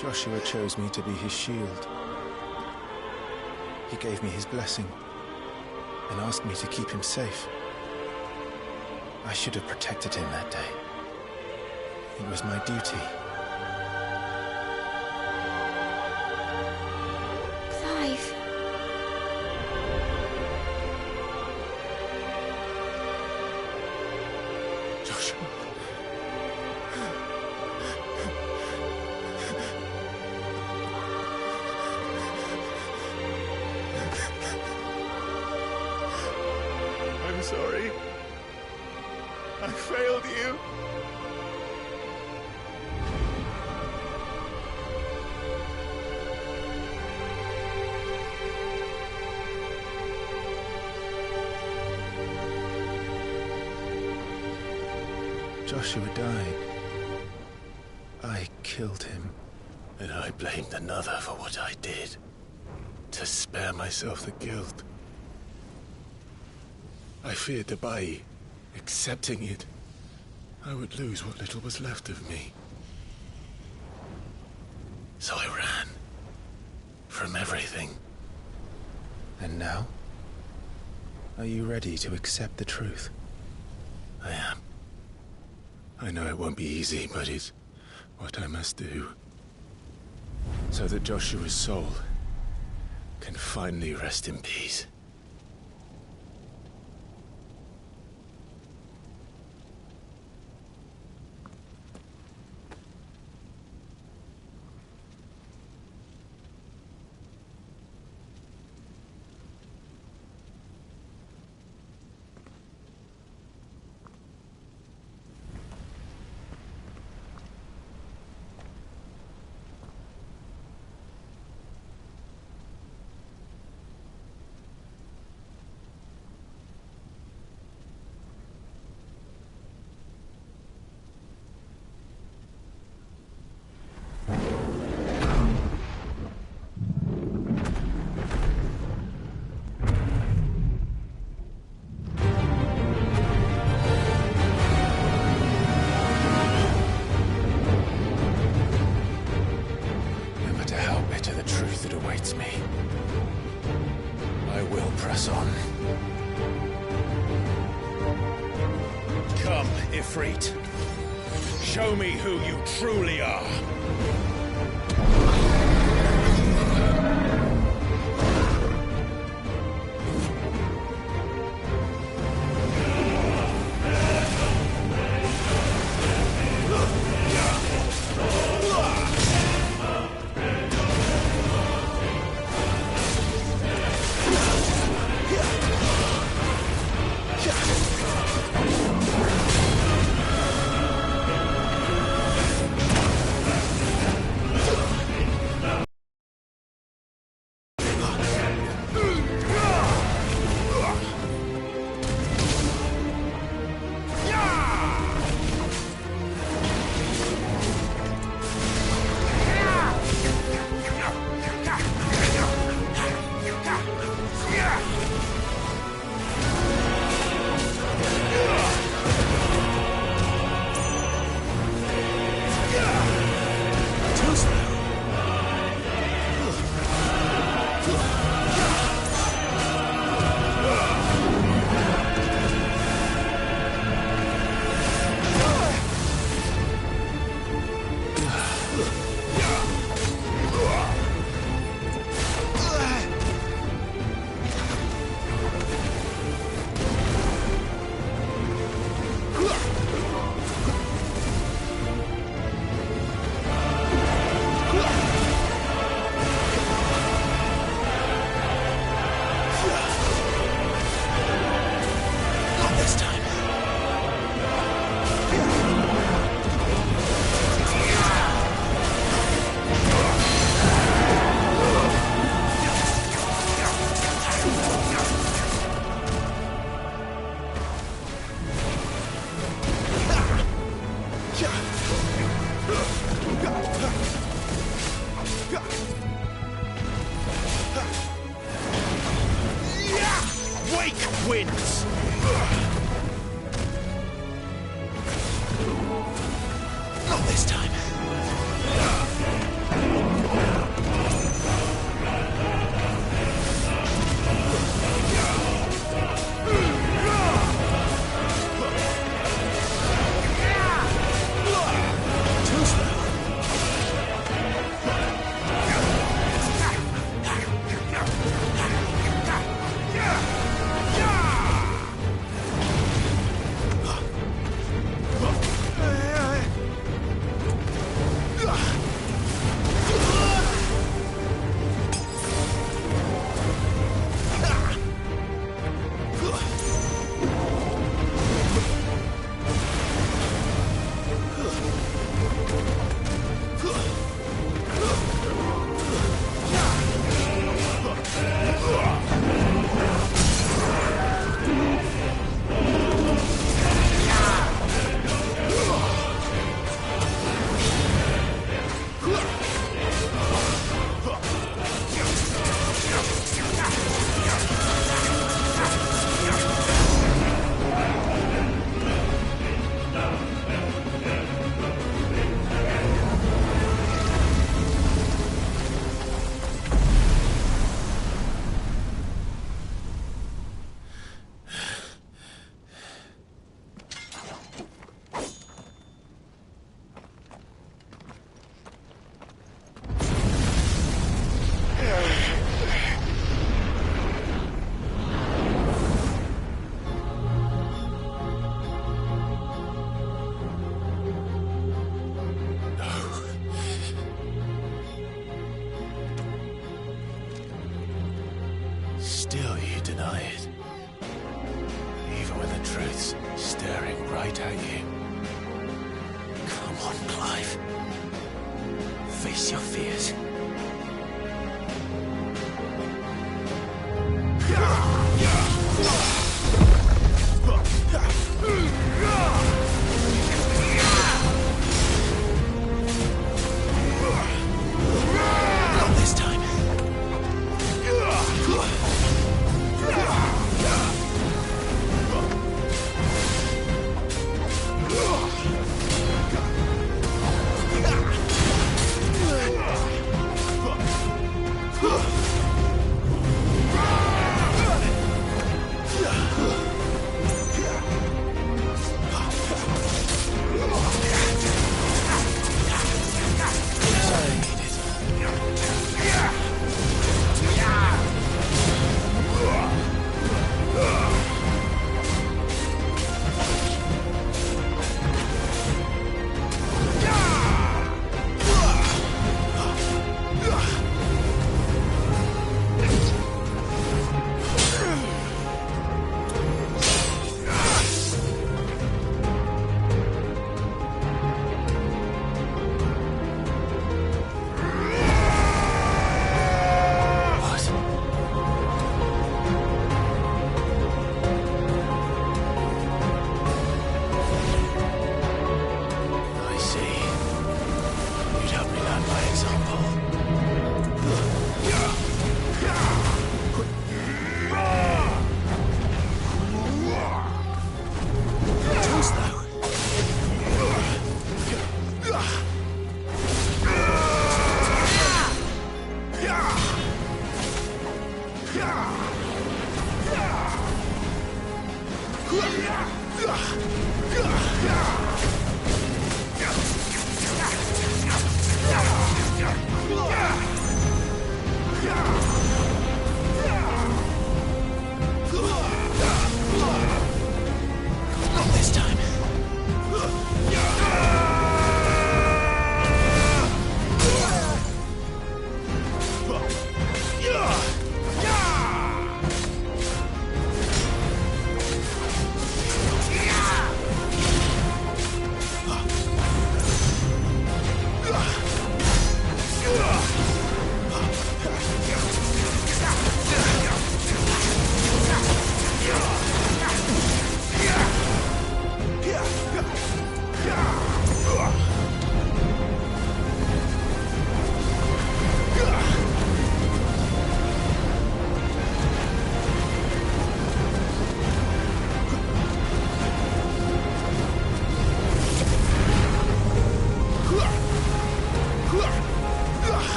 S2: Joshua chose me to be his shield. He gave me his blessing and asked me to keep him safe. I should have protected him that day. It was my duty.
S17: Clive.
S12: Joshua. I'm sorry. I failed you. Joshua died. I killed him. And I blamed another for what I did. To spare myself the guilt. I feared that by accepting it, I would lose what little was left of me. So I ran. From everything. And now? Are you ready to accept the truth? I am. I know it won't be easy, but it's what I must do. So that Joshua's soul can finally rest in peace. Me. I will press on.
S16: Ifrit. Show me who you truly are. Wins! Not this time. Too slow. Still you deny it. Even when the truth's staring right at you. Come on, Clive. Face your fears. Not this time. Not this time.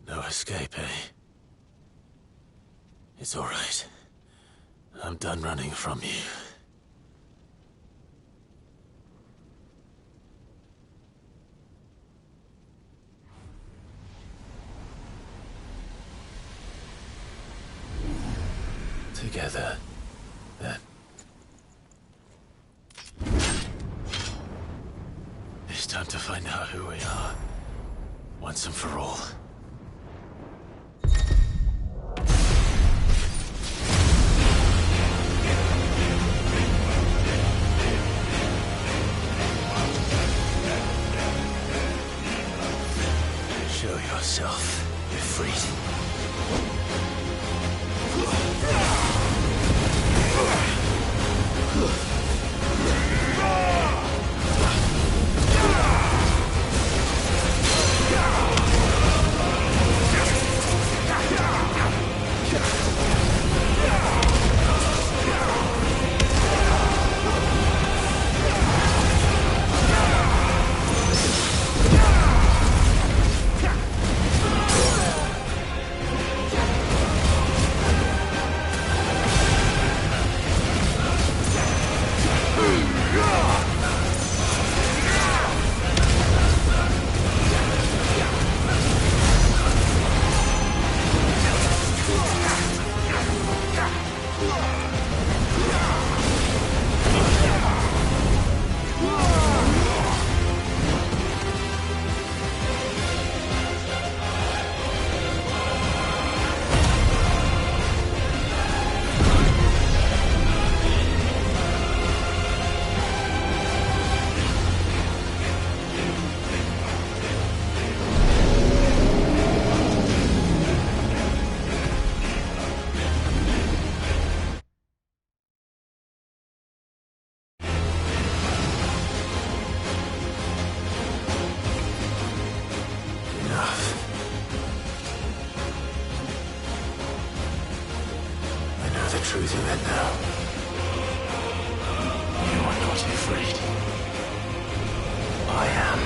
S2: No escape, eh? It's all right. I'm done running from you. Together, then. It's time to find out who we are, once and for all. Show yourself, Ifrit.
S16: Ifrit. I am.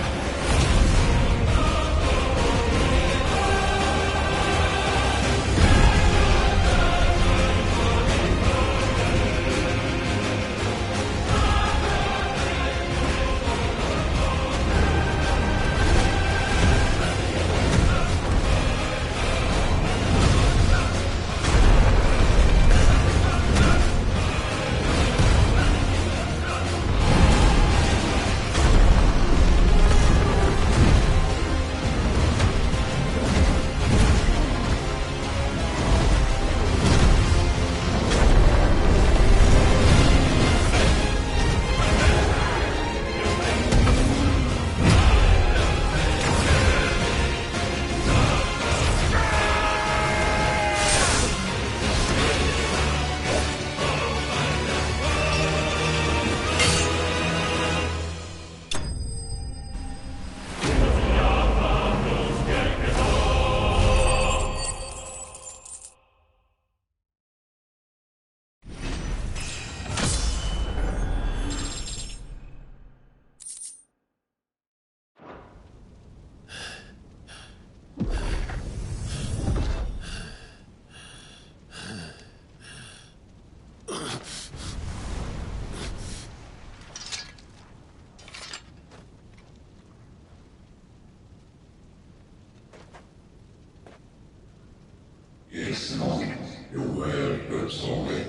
S15: Yes, no. You're well, good solid.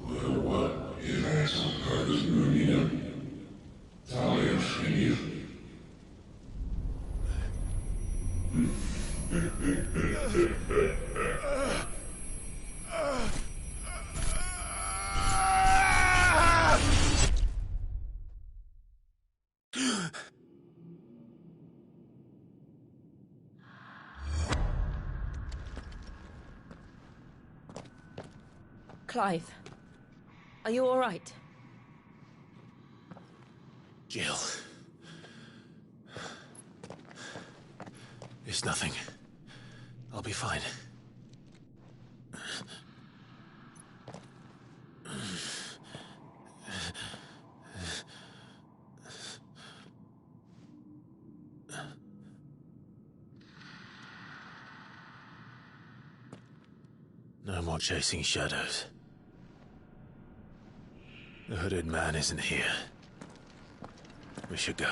S15: Well, what is that some kind of union? Talia Shinir.
S8: Clive, are you all right?
S2: Jill. It's nothing. I'll be fine. No more chasing shadows. The hooded man isn't here. We should go.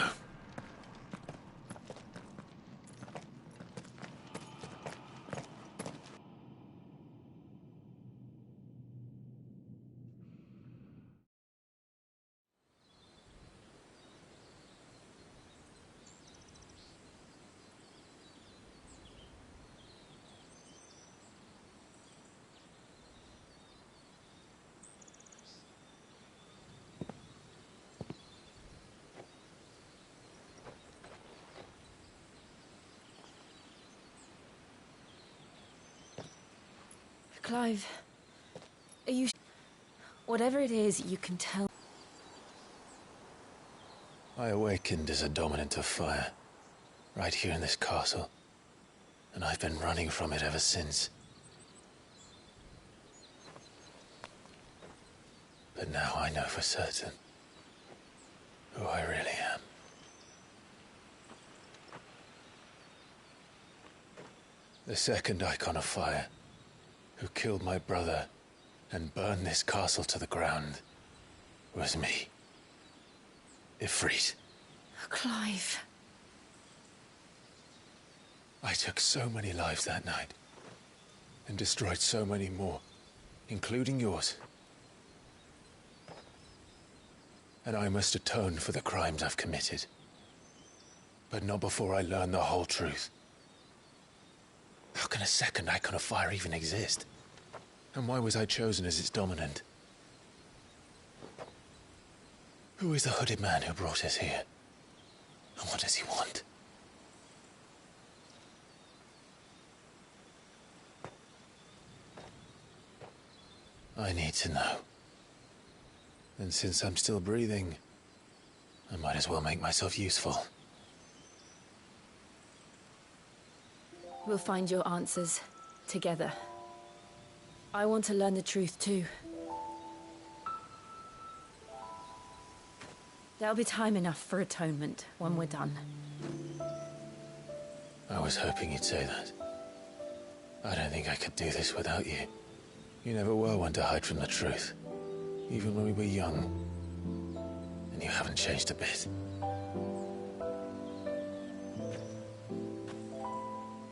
S8: Clive, are you... Whatever it is, you can tell...
S2: I awakened as a dominant of fire, right here in this castle, and I've been running from it ever since. But now I know for certain who I really am. The second icon of fire, who killed my brother and burned this castle to the ground, was me. Ifrit.
S8: Clive.
S2: I took so many lives that night, and destroyed so many more, including yours. And I must atone for the crimes I've committed. But not before I learn the whole truth. How can a second icon of fire even exist? And why was I chosen as its dominant? Who is the hooded man who brought us here? And what does he want? I need to know. And since I'm still breathing, I might as well make myself useful.
S8: We'll find your answers together. I want to learn the truth too. There'll be time enough for atonement when we're done.
S12: I was hoping you'd say that. I don't think I could do this without you. You never were one to hide from the truth, even when we were young. And you haven't changed a bit.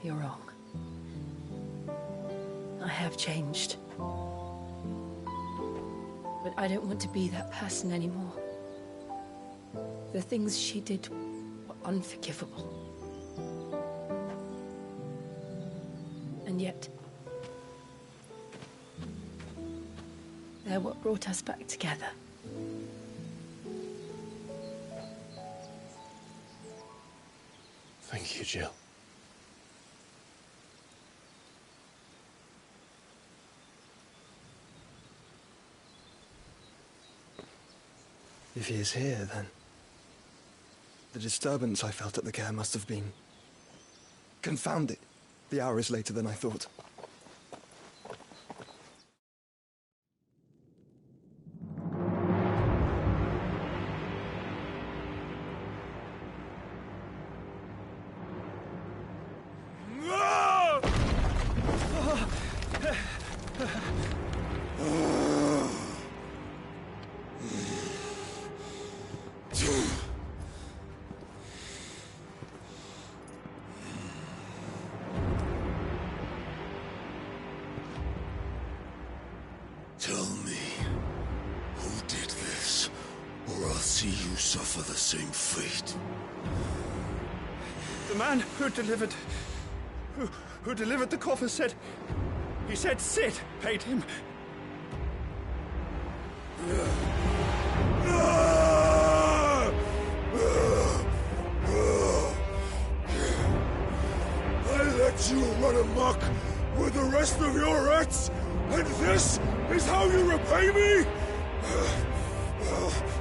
S8: You're wrong. I have changed. But I don't want to be that person anymore. The things she did were unforgivable. And yet, they're what brought us back together.
S12: Thank you, Jill.
S17: If he is here, then the disturbance I felt at the care must have been confounded. The hour is later than I thought.
S6: Tell me, who did this, or I'll see you suffer the same fate.
S17: The man who delivered the coffer said... He said Sid paid him.
S6: I let you run amok with the rest of your rats, and this is how you repay me?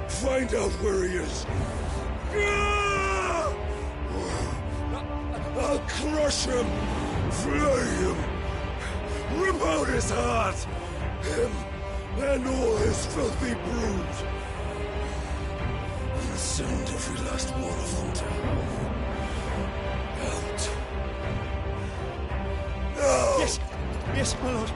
S6: Find out where he is. I'll crush him, flay him, rip out his heart, him and all his filthy brood, and send every last one of them to out. Now!
S17: Yes, yes, my lord.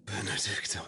S6: Benedicta.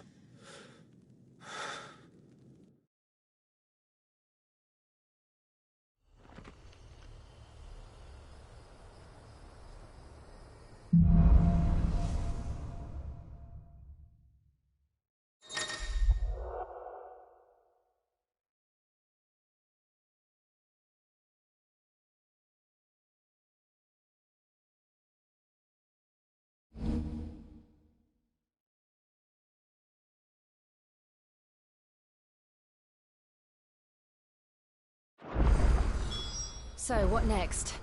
S11: So, what next?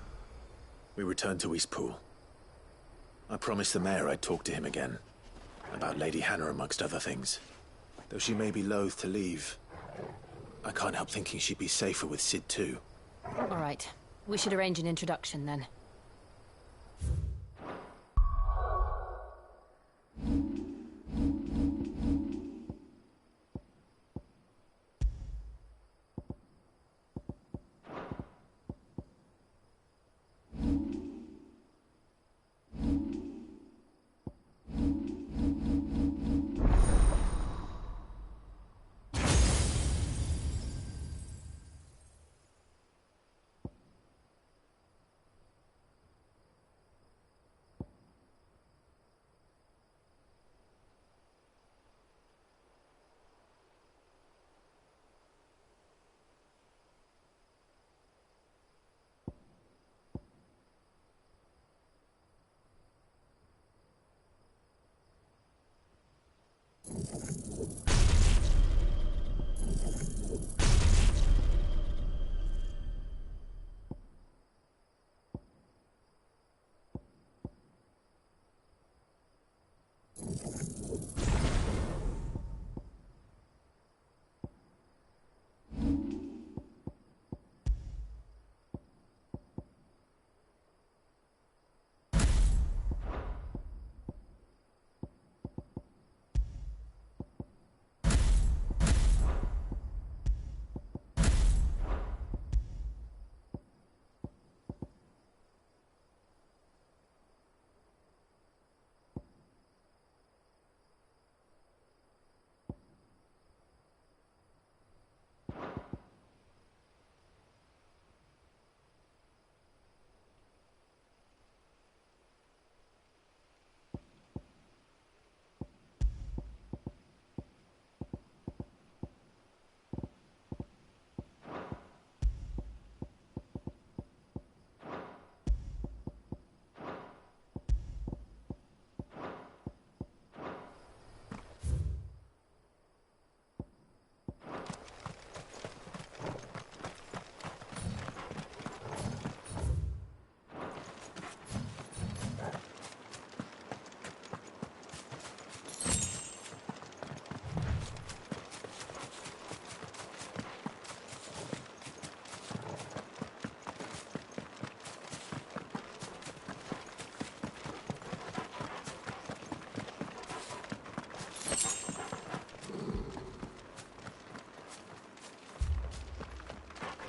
S2: We return to Eastpool. I promised the mayor I'd talk to him again. About Lady Hannah, amongst other things. Though she may be loath to leave, I can't help thinking she'd be safer with Sid too.
S11: All right. We should arrange an introduction then.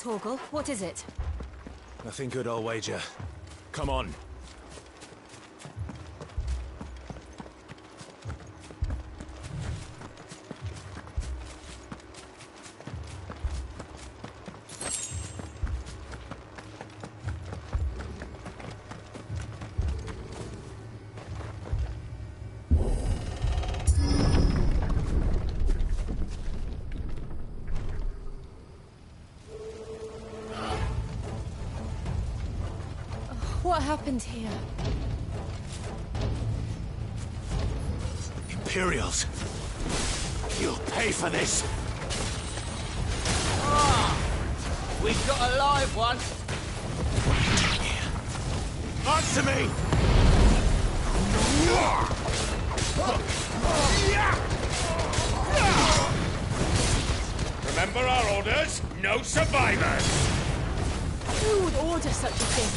S11: Torgal, what is it?
S16: Nothing good, I'll wager. Come on.
S11: What happened here?
S16: Imperials. You'll pay for this.
S5: We've got a live one.
S16: What are you doing here? Answer me!
S6: Remember our orders? No survivors!
S11: Who would order such a thing?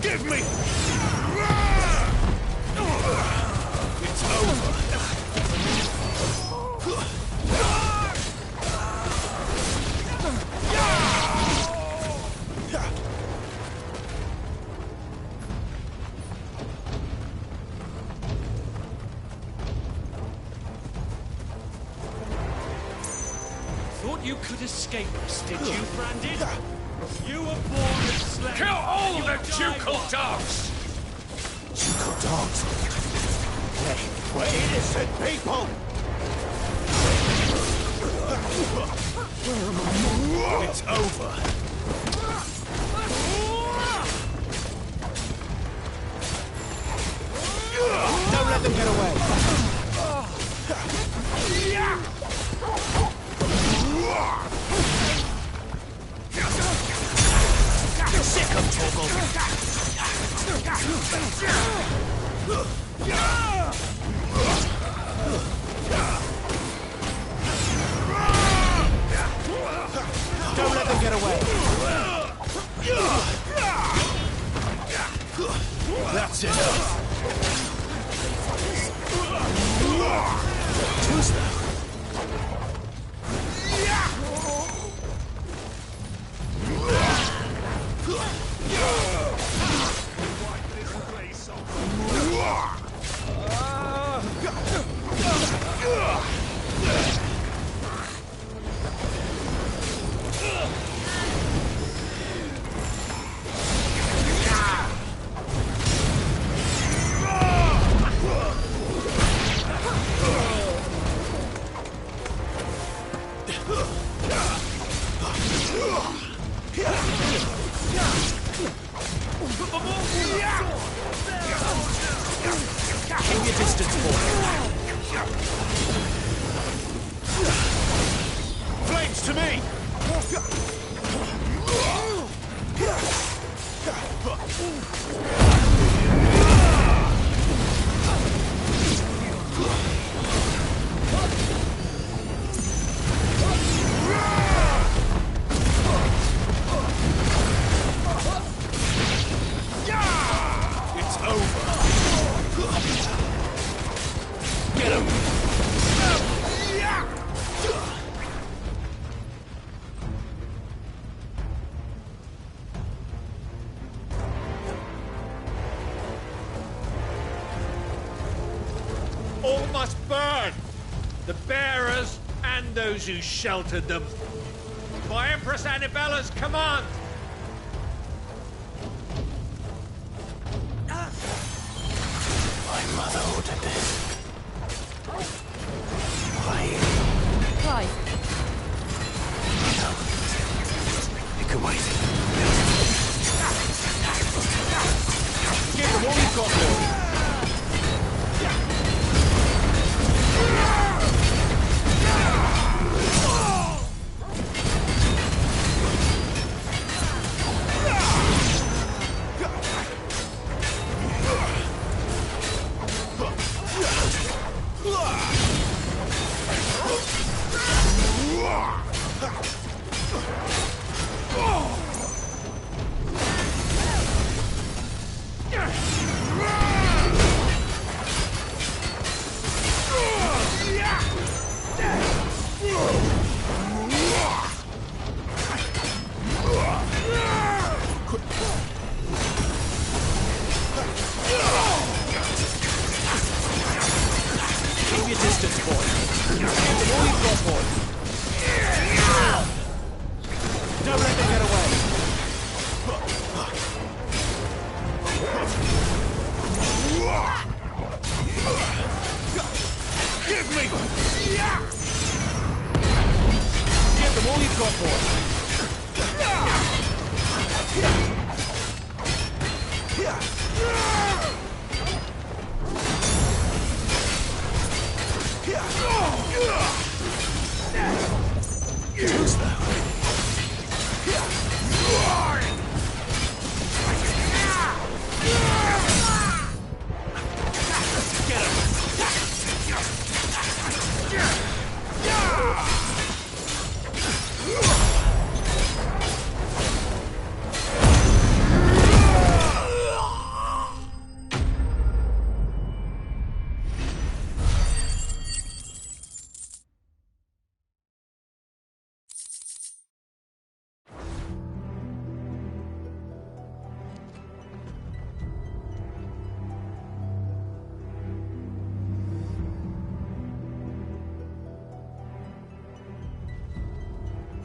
S6: Give me!
S16: It's over.
S6: Thought you could escape us, did you, Brandon? You were born a slave. Kill all the ducal dogs!
S16: Ducal dogs? We're innocent people! It's over. Don't let them get away.
S6: Sick of Torgal.
S16: Don't let them get away. That's enough. Who's that? Keep your distance, boy. Flames to me! It's over. Get him!
S6: All must burn! The bearers and those who sheltered them. By Empress Annibella's command!
S16: My mother ordered this. Why?
S11: Clive.
S16: No. It can wait.
S6: Give them all you've got, Lord.
S5: your distance, boy. Get them all you've got, boy. Don't let them get away. Give me! Give them all you've got, boy.
S16: Who's that?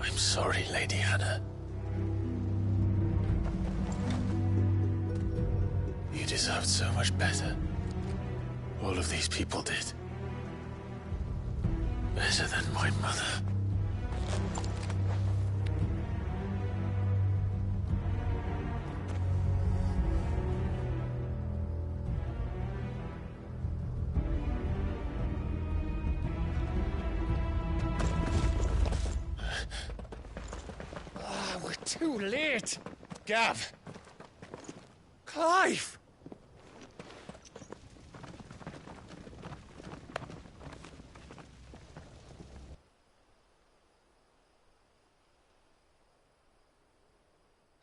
S16: I'm sorry, Lady Hannah. You deserved so much better. All of these people did. Better than my mother.
S6: Too late! Gav! Clive!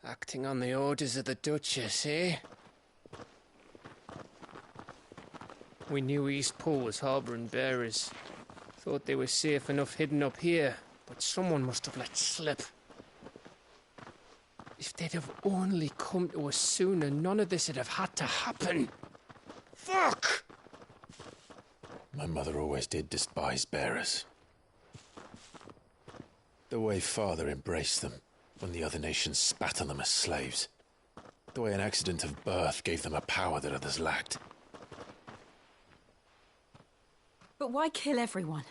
S6: Acting on the orders of the Duchess, eh? We knew East Pool was harbouring bearers. Thought they were safe enough hidden up here, but someone must have let slip. If they'd have only come to us sooner, none of this would have had to happen. Fuck!
S16: My mother always did despise bearers. The way Father embraced them when the other nations spat on them as slaves. The way an accident of birth gave them a power that others lacked.
S11: But why kill everyone?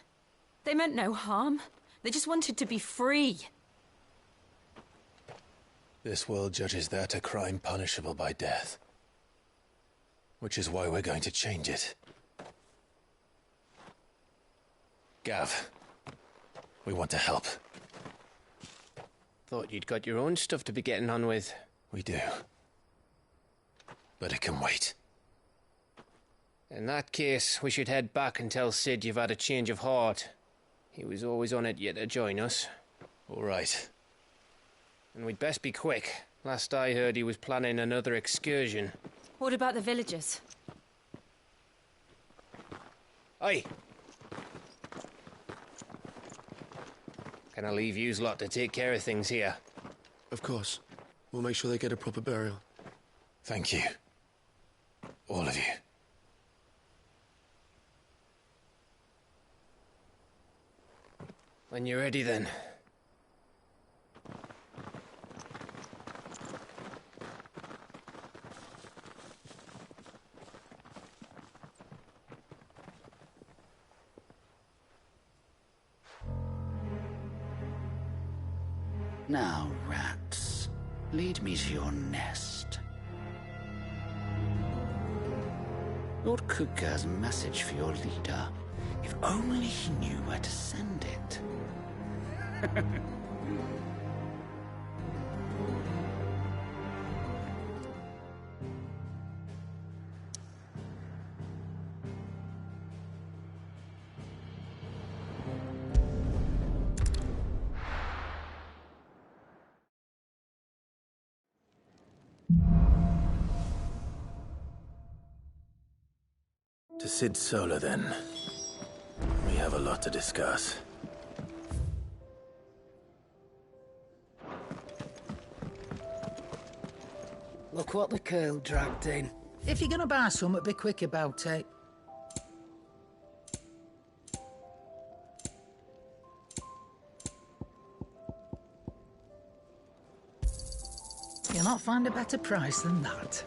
S11: They meant no harm. They just wanted to be free.
S16: This world judges that a crime punishable by death. Which is why we're going to change it. Gav, we want to help.
S6: Thought you'd got your own stuff to be getting on with.
S16: We do. But it can wait.
S6: In that case, we should head back and tell Sid you've had a change of heart. He was always on it yet to join us.
S16: All right.
S6: And we'd best be quick. Last I heard, he was planning another excursion.
S11: What about the villagers?
S6: Aye. Can I leave yous lot to take care of things here?
S17: Of course. We'll make sure they get a proper burial.
S16: Thank you. All of you.
S6: When you're ready, then.
S3: Now, rats, lead me to your nest. Lord Kuka has a message for your leader. If only he knew where to send it.
S16: To Sid Solar, then. We have a lot to discuss.
S18: Look what the curl dragged in. If you're gonna buy something, be quick about it. You'll not find a better price than that.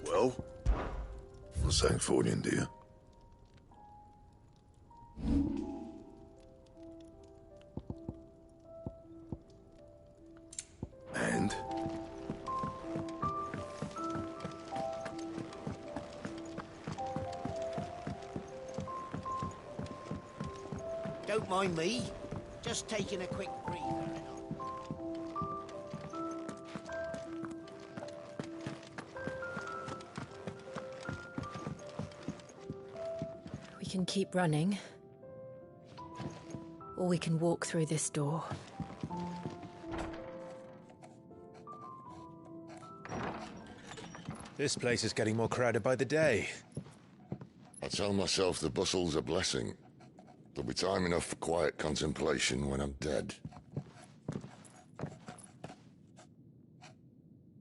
S6: Well, what's that for you, dear? And?
S19: Don't mind me. Just taking a quick breather.
S8: We can keep running. Or we can walk through this door.
S12: This place is getting more crowded by the day.
S20: I tell myself the bustle's a blessing. There'll be time enough for quiet contemplation when I'm dead.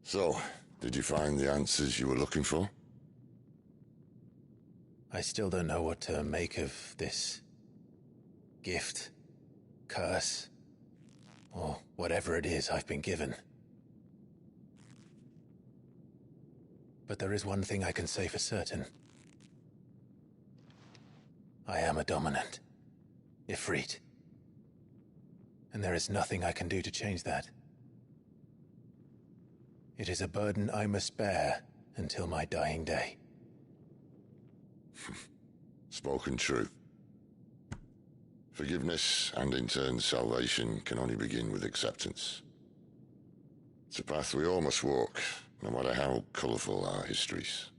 S20: So, did you find the answers you were looking for?
S12: I still don't know what to make of this gift, curse, or whatever it is I've been given. But there is one thing I can say for certain. I am a dominant. Ifrit. And there is nothing I can do to change that. It is a burden I must bear until my dying day.
S20: Spoken true. Forgiveness, and in turn salvation, can only begin with acceptance. It's a path we all must walk, no matter how colourful our histories.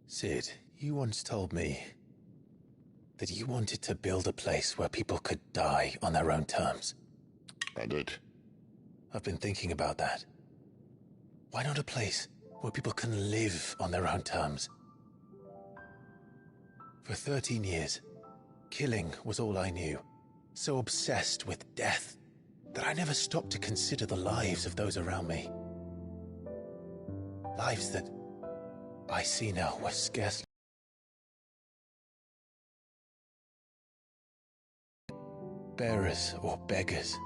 S12: Sid, you once told me that you wanted to build a place where people could die on their own terms.
S20: I did.
S12: I've been thinking about that. Why not a place where people can live on their own terms? For 13 years, killing was all I knew. So obsessed with death that I never stopped to consider the lives of those around me. Lives that I see now were scarcely bearers or beggars.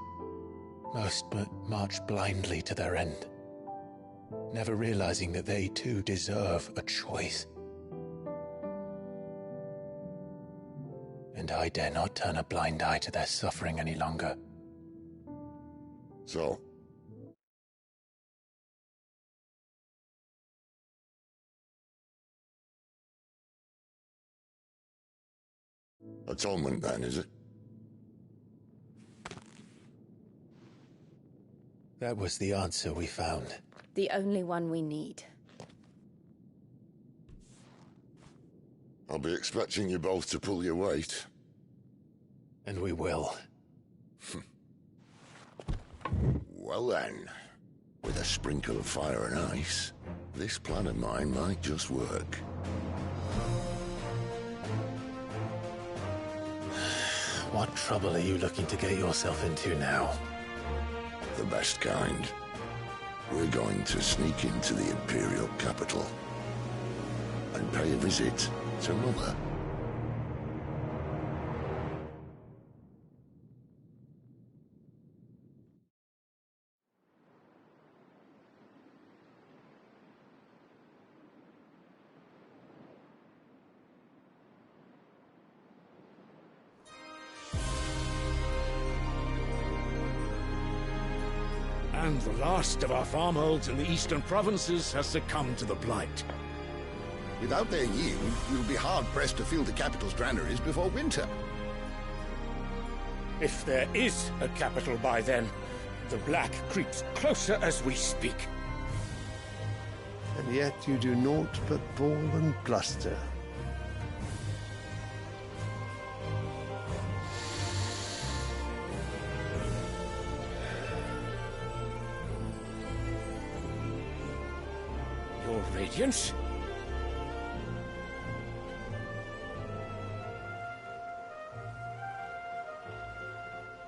S12: Most but marched blindly to their end, never realizing that they too deserve a choice. And I dare not turn a blind eye to their suffering any longer.
S20: So? Atonement then, is it?
S12: That was the answer we found.
S8: The only one we need.
S20: I'll be expecting you both to pull your weight.
S12: And we will.
S20: Well then, with a sprinkle of fire and ice, this plan of mine might just work.
S12: What trouble are you looking to get yourself into now?
S20: The best kind. We're going to sneak into the Imperial capital and pay a visit to Mother.
S9: And the last of our farmholds in the eastern provinces has succumbed to the blight.
S14: Without their yield, we'll be hard-pressed to fill the capital's granaries before winter.
S9: If there is a capital by then, the black creeps closer as we speak.
S21: And yet you do naught but bawl and bluster.
S9: Your Radiance?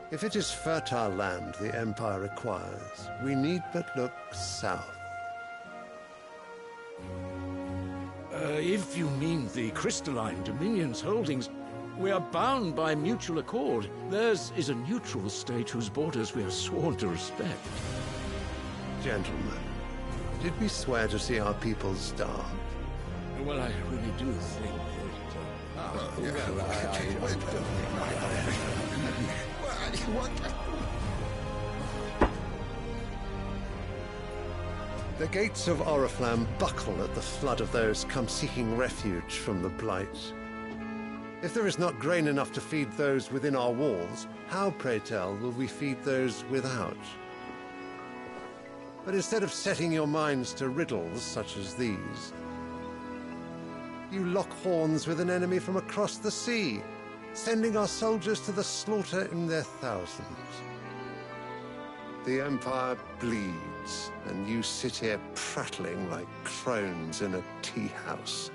S21: If it is fertile land the Empire requires, we need but look south.
S9: If you mean the crystalline Dominion's holdings, We are bound by mutual accord. Theirs is a neutral state whose borders we are sworn to respect.
S21: Gentlemen, did we swear to see our people starve?
S9: Well, I really do think
S21: The gates of Oriflamme buckle at the flood of those come seeking refuge from the Blight. If there is not grain enough to feed those within our walls, how, pray tell, will we feed those without? But instead of setting your minds to riddles such as these, you lock horns with an enemy from across the sea, sending our soldiers to the slaughter in their thousands. The Empire bleeds, and you sit here prattling like crones in a tea house.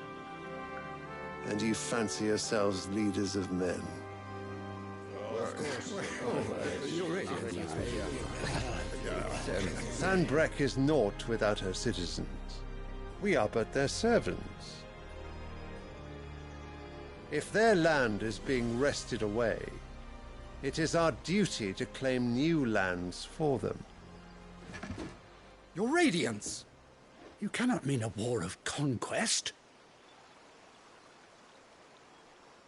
S21: And you fancy yourselves leaders of men. Sanbreque is naught without her citizens. We are but their servants. If their land is being wrested away, it is our duty to claim new lands for them.
S1: Your Radiance! You cannot mean a war of conquest.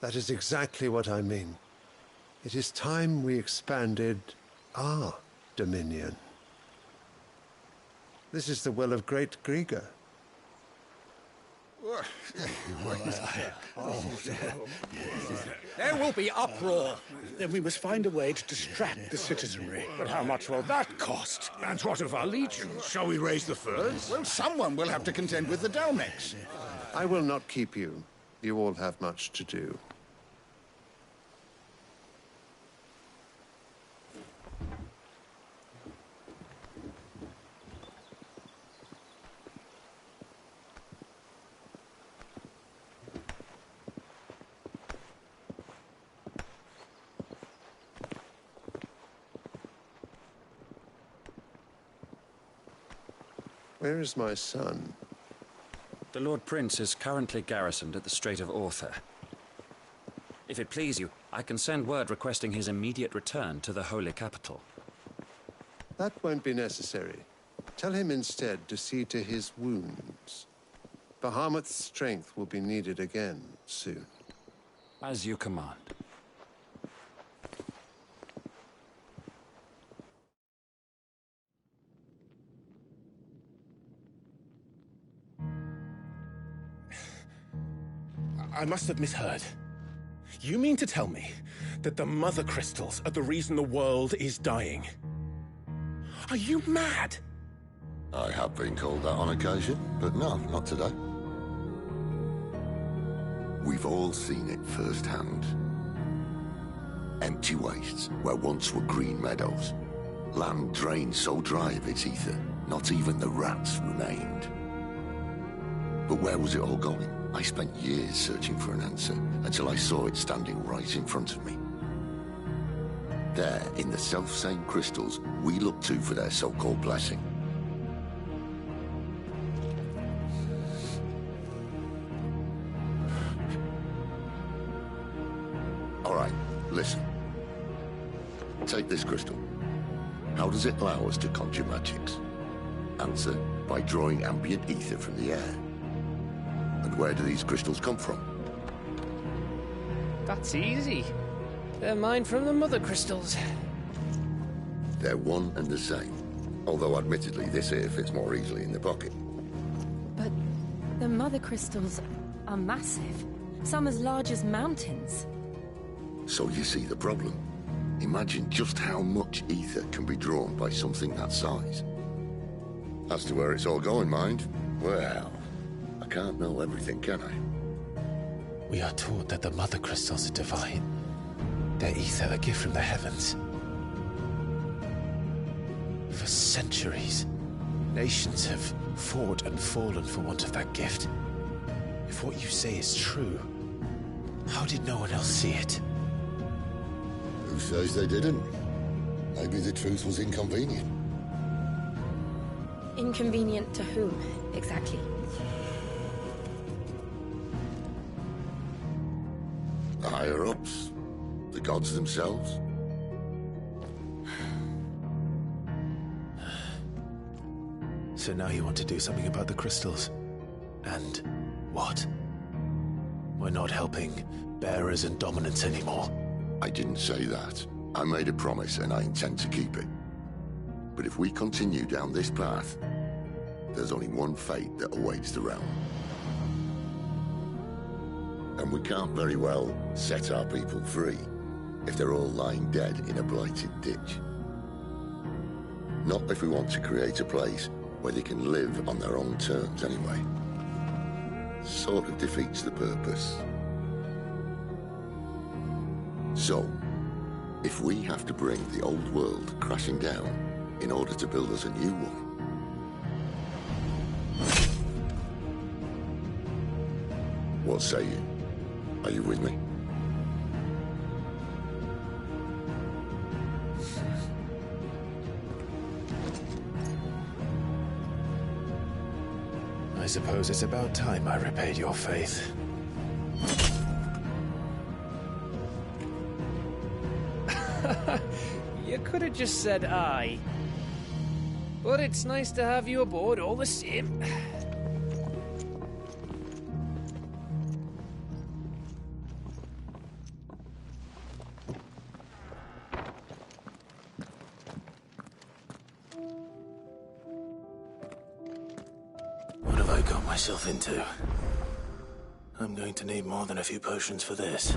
S21: That is exactly what I mean. It is time we expanded our dominion. This is the will of great Grieger.
S1: There will be uproar. Then we must find a way to distract the citizenry. But how much will that cost? And what of our legions? Shall we raise the furs?
S14: Well, someone will have to contend with the Dalmex.
S21: I will not keep you. You all have much to do. Where is my son?
S22: The Lord Prince is currently garrisoned at the Strait of Arthur. If it please you, I can send word requesting his immediate return to the Holy Capital.
S21: That won't be necessary. Tell him instead to see to his wounds. Bahamut's strength will be needed again soon.
S22: As you command.
S12: I must have misheard. You mean to tell me that the Mother Crystals are the reason the world is dying? Are you mad?
S20: I have been called that on occasion, but no, not today. We've all seen it firsthand. Empty wastes where once were green meadows. Land drained so dry of its ether, not even the rats remained. But where was it all going? I spent years searching for an answer, until I saw it standing right in front of me. There, in the self-same crystals we look to for their so-called blessing. All right, listen. Take this crystal. How does it allow us to conjure magics? Answer, by drawing ambient ether from the air. And where do these crystals come from?
S23: That's easy. They're mine from the Mother Crystals.
S20: They're one and the same. Although admittedly this here fits more easily in the pocket.
S11: But the Mother Crystals are massive. Some as large as mountains.
S20: So you see the problem. Imagine just how much ether can be drawn by something that size. As to where it's all going, mind, well, I can't know everything, can I?
S2: We are taught that the Mother Crystals are divine. Their ether a gift from the heavens. For centuries, nations have fought and fallen for want of that gift. If what you say is true, how did no one else see it?
S20: Who says they didn't? Maybe the truth was inconvenient.
S8: Inconvenient to whom, exactly?
S20: The higher-ups? The gods themselves?
S2: So now you want to do something about the crystals? And what? We're not helping bearers and dominants anymore.
S20: I didn't say that. I made a promise and I intend to keep it. But if we continue down this path, there's only one fate that awaits the realm. And we can't very well set our people free if they're all lying dead in a blighted ditch. Not if we want to create a place where they can live on their own terms anyway. Sort of defeats the purpose. So, if we have to bring the old world crashing down in order to build us a new one, what say you? Are you with me?
S2: I suppose it's about time I repaid your faith.
S23: You could have just said aye. But it's nice to have you aboard all the same.
S2: What have I got myself into? I'm going to need more than a few potions for this.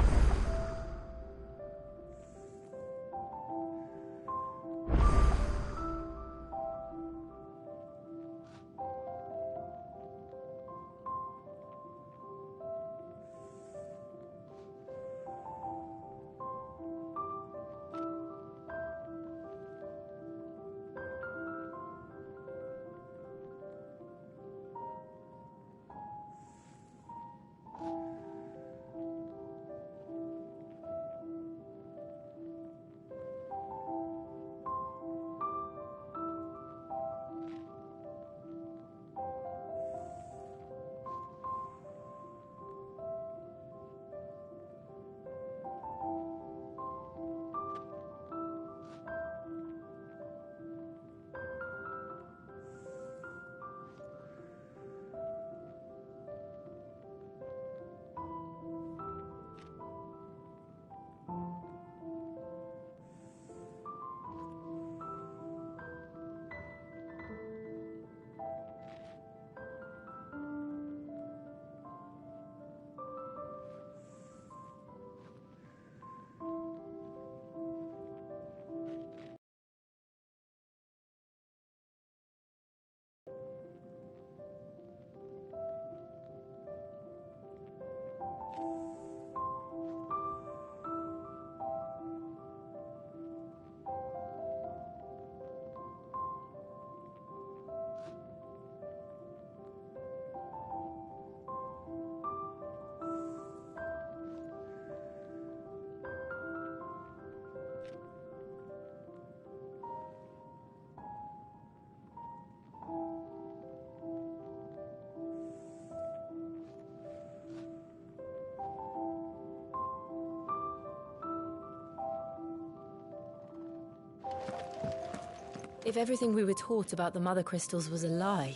S8: If everything we were taught about the Mother Crystals was a lie,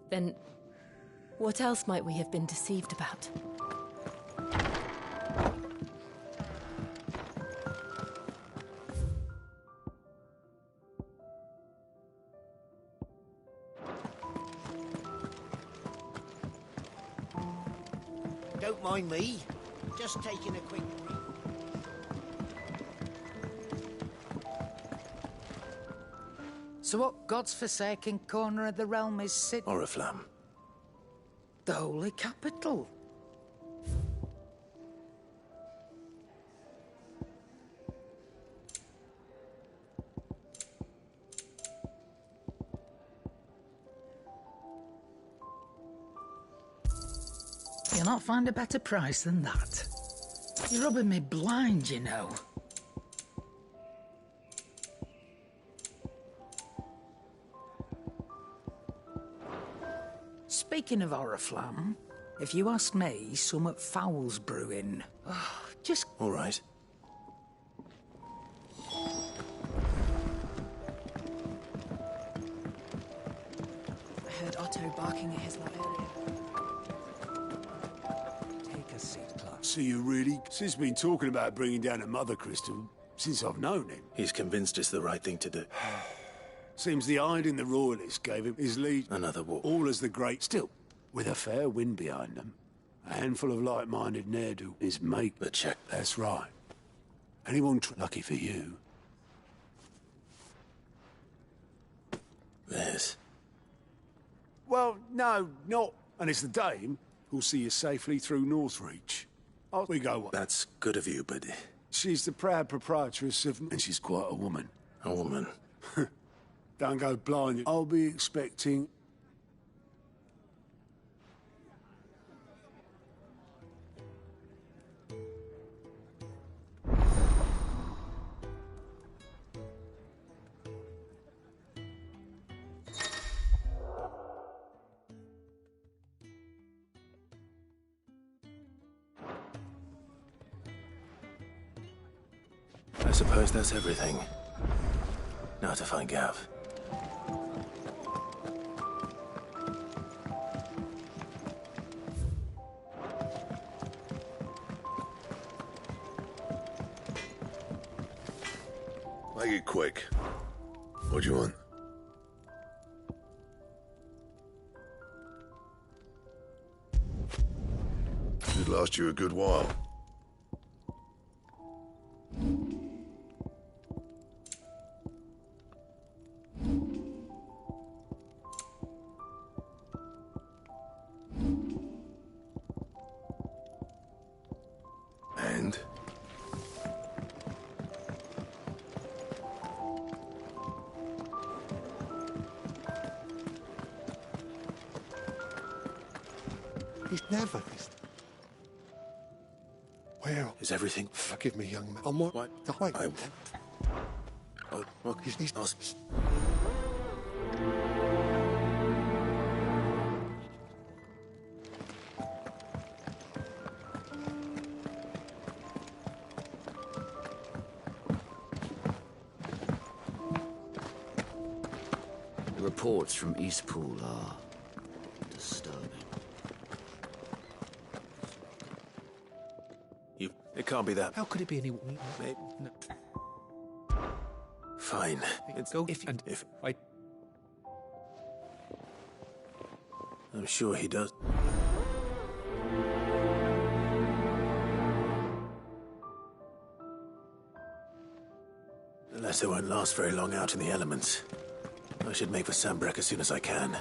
S8: then what else might we have been deceived about?
S19: Don't mind me. Just taking a quick break.
S18: So what God's forsaken corner of the realm is
S2: Oriflamme.
S18: the holy capital. You'll not find a better price than that. You're rubbing me blind, you know. Speaking of Oriflamme, if you ask me, summat foul's brewing.
S2: Just... All right.
S7: I heard Otto barking at his lot earlier.
S6: Take a seat, Clark. So you really... Since been talking about bringing down a mother crystal, since I've known him.
S2: He's convinced it's the right thing to do.
S6: Seems the hiding the royalists gave him his lead.
S2: Another war.
S6: All as the great... Still, with a fair wind behind them, a handful of like-minded ne'er-do is make...
S2: But check.
S6: That's right. Anyone lucky for you.
S2: There's...
S6: Well, no, not. And it's the dame who'll see you safely through Northreach. Off we go.
S2: That's good of you, but...
S6: She's the proud proprietress of... And she's quite a woman.
S2: A woman?
S6: Don't go blind. I'll be expecting...
S2: I suppose that's everything. Now to find Gav.
S15: Make it quick. What do you want? Should last you a good while. And?
S21: He's never missed. Where
S2: is everything?
S21: Forgive me, young man. I'm what? No, wait.
S2: Oh, look, he's
S3: The reports from Eastpool are disturbing.
S2: It can't be that.
S21: How could it be any...
S2: No. Fine.
S21: It's go if I...
S2: I'm sure he does. Unless they won't last very long out in the elements. I should make for Sambrek as soon as I can.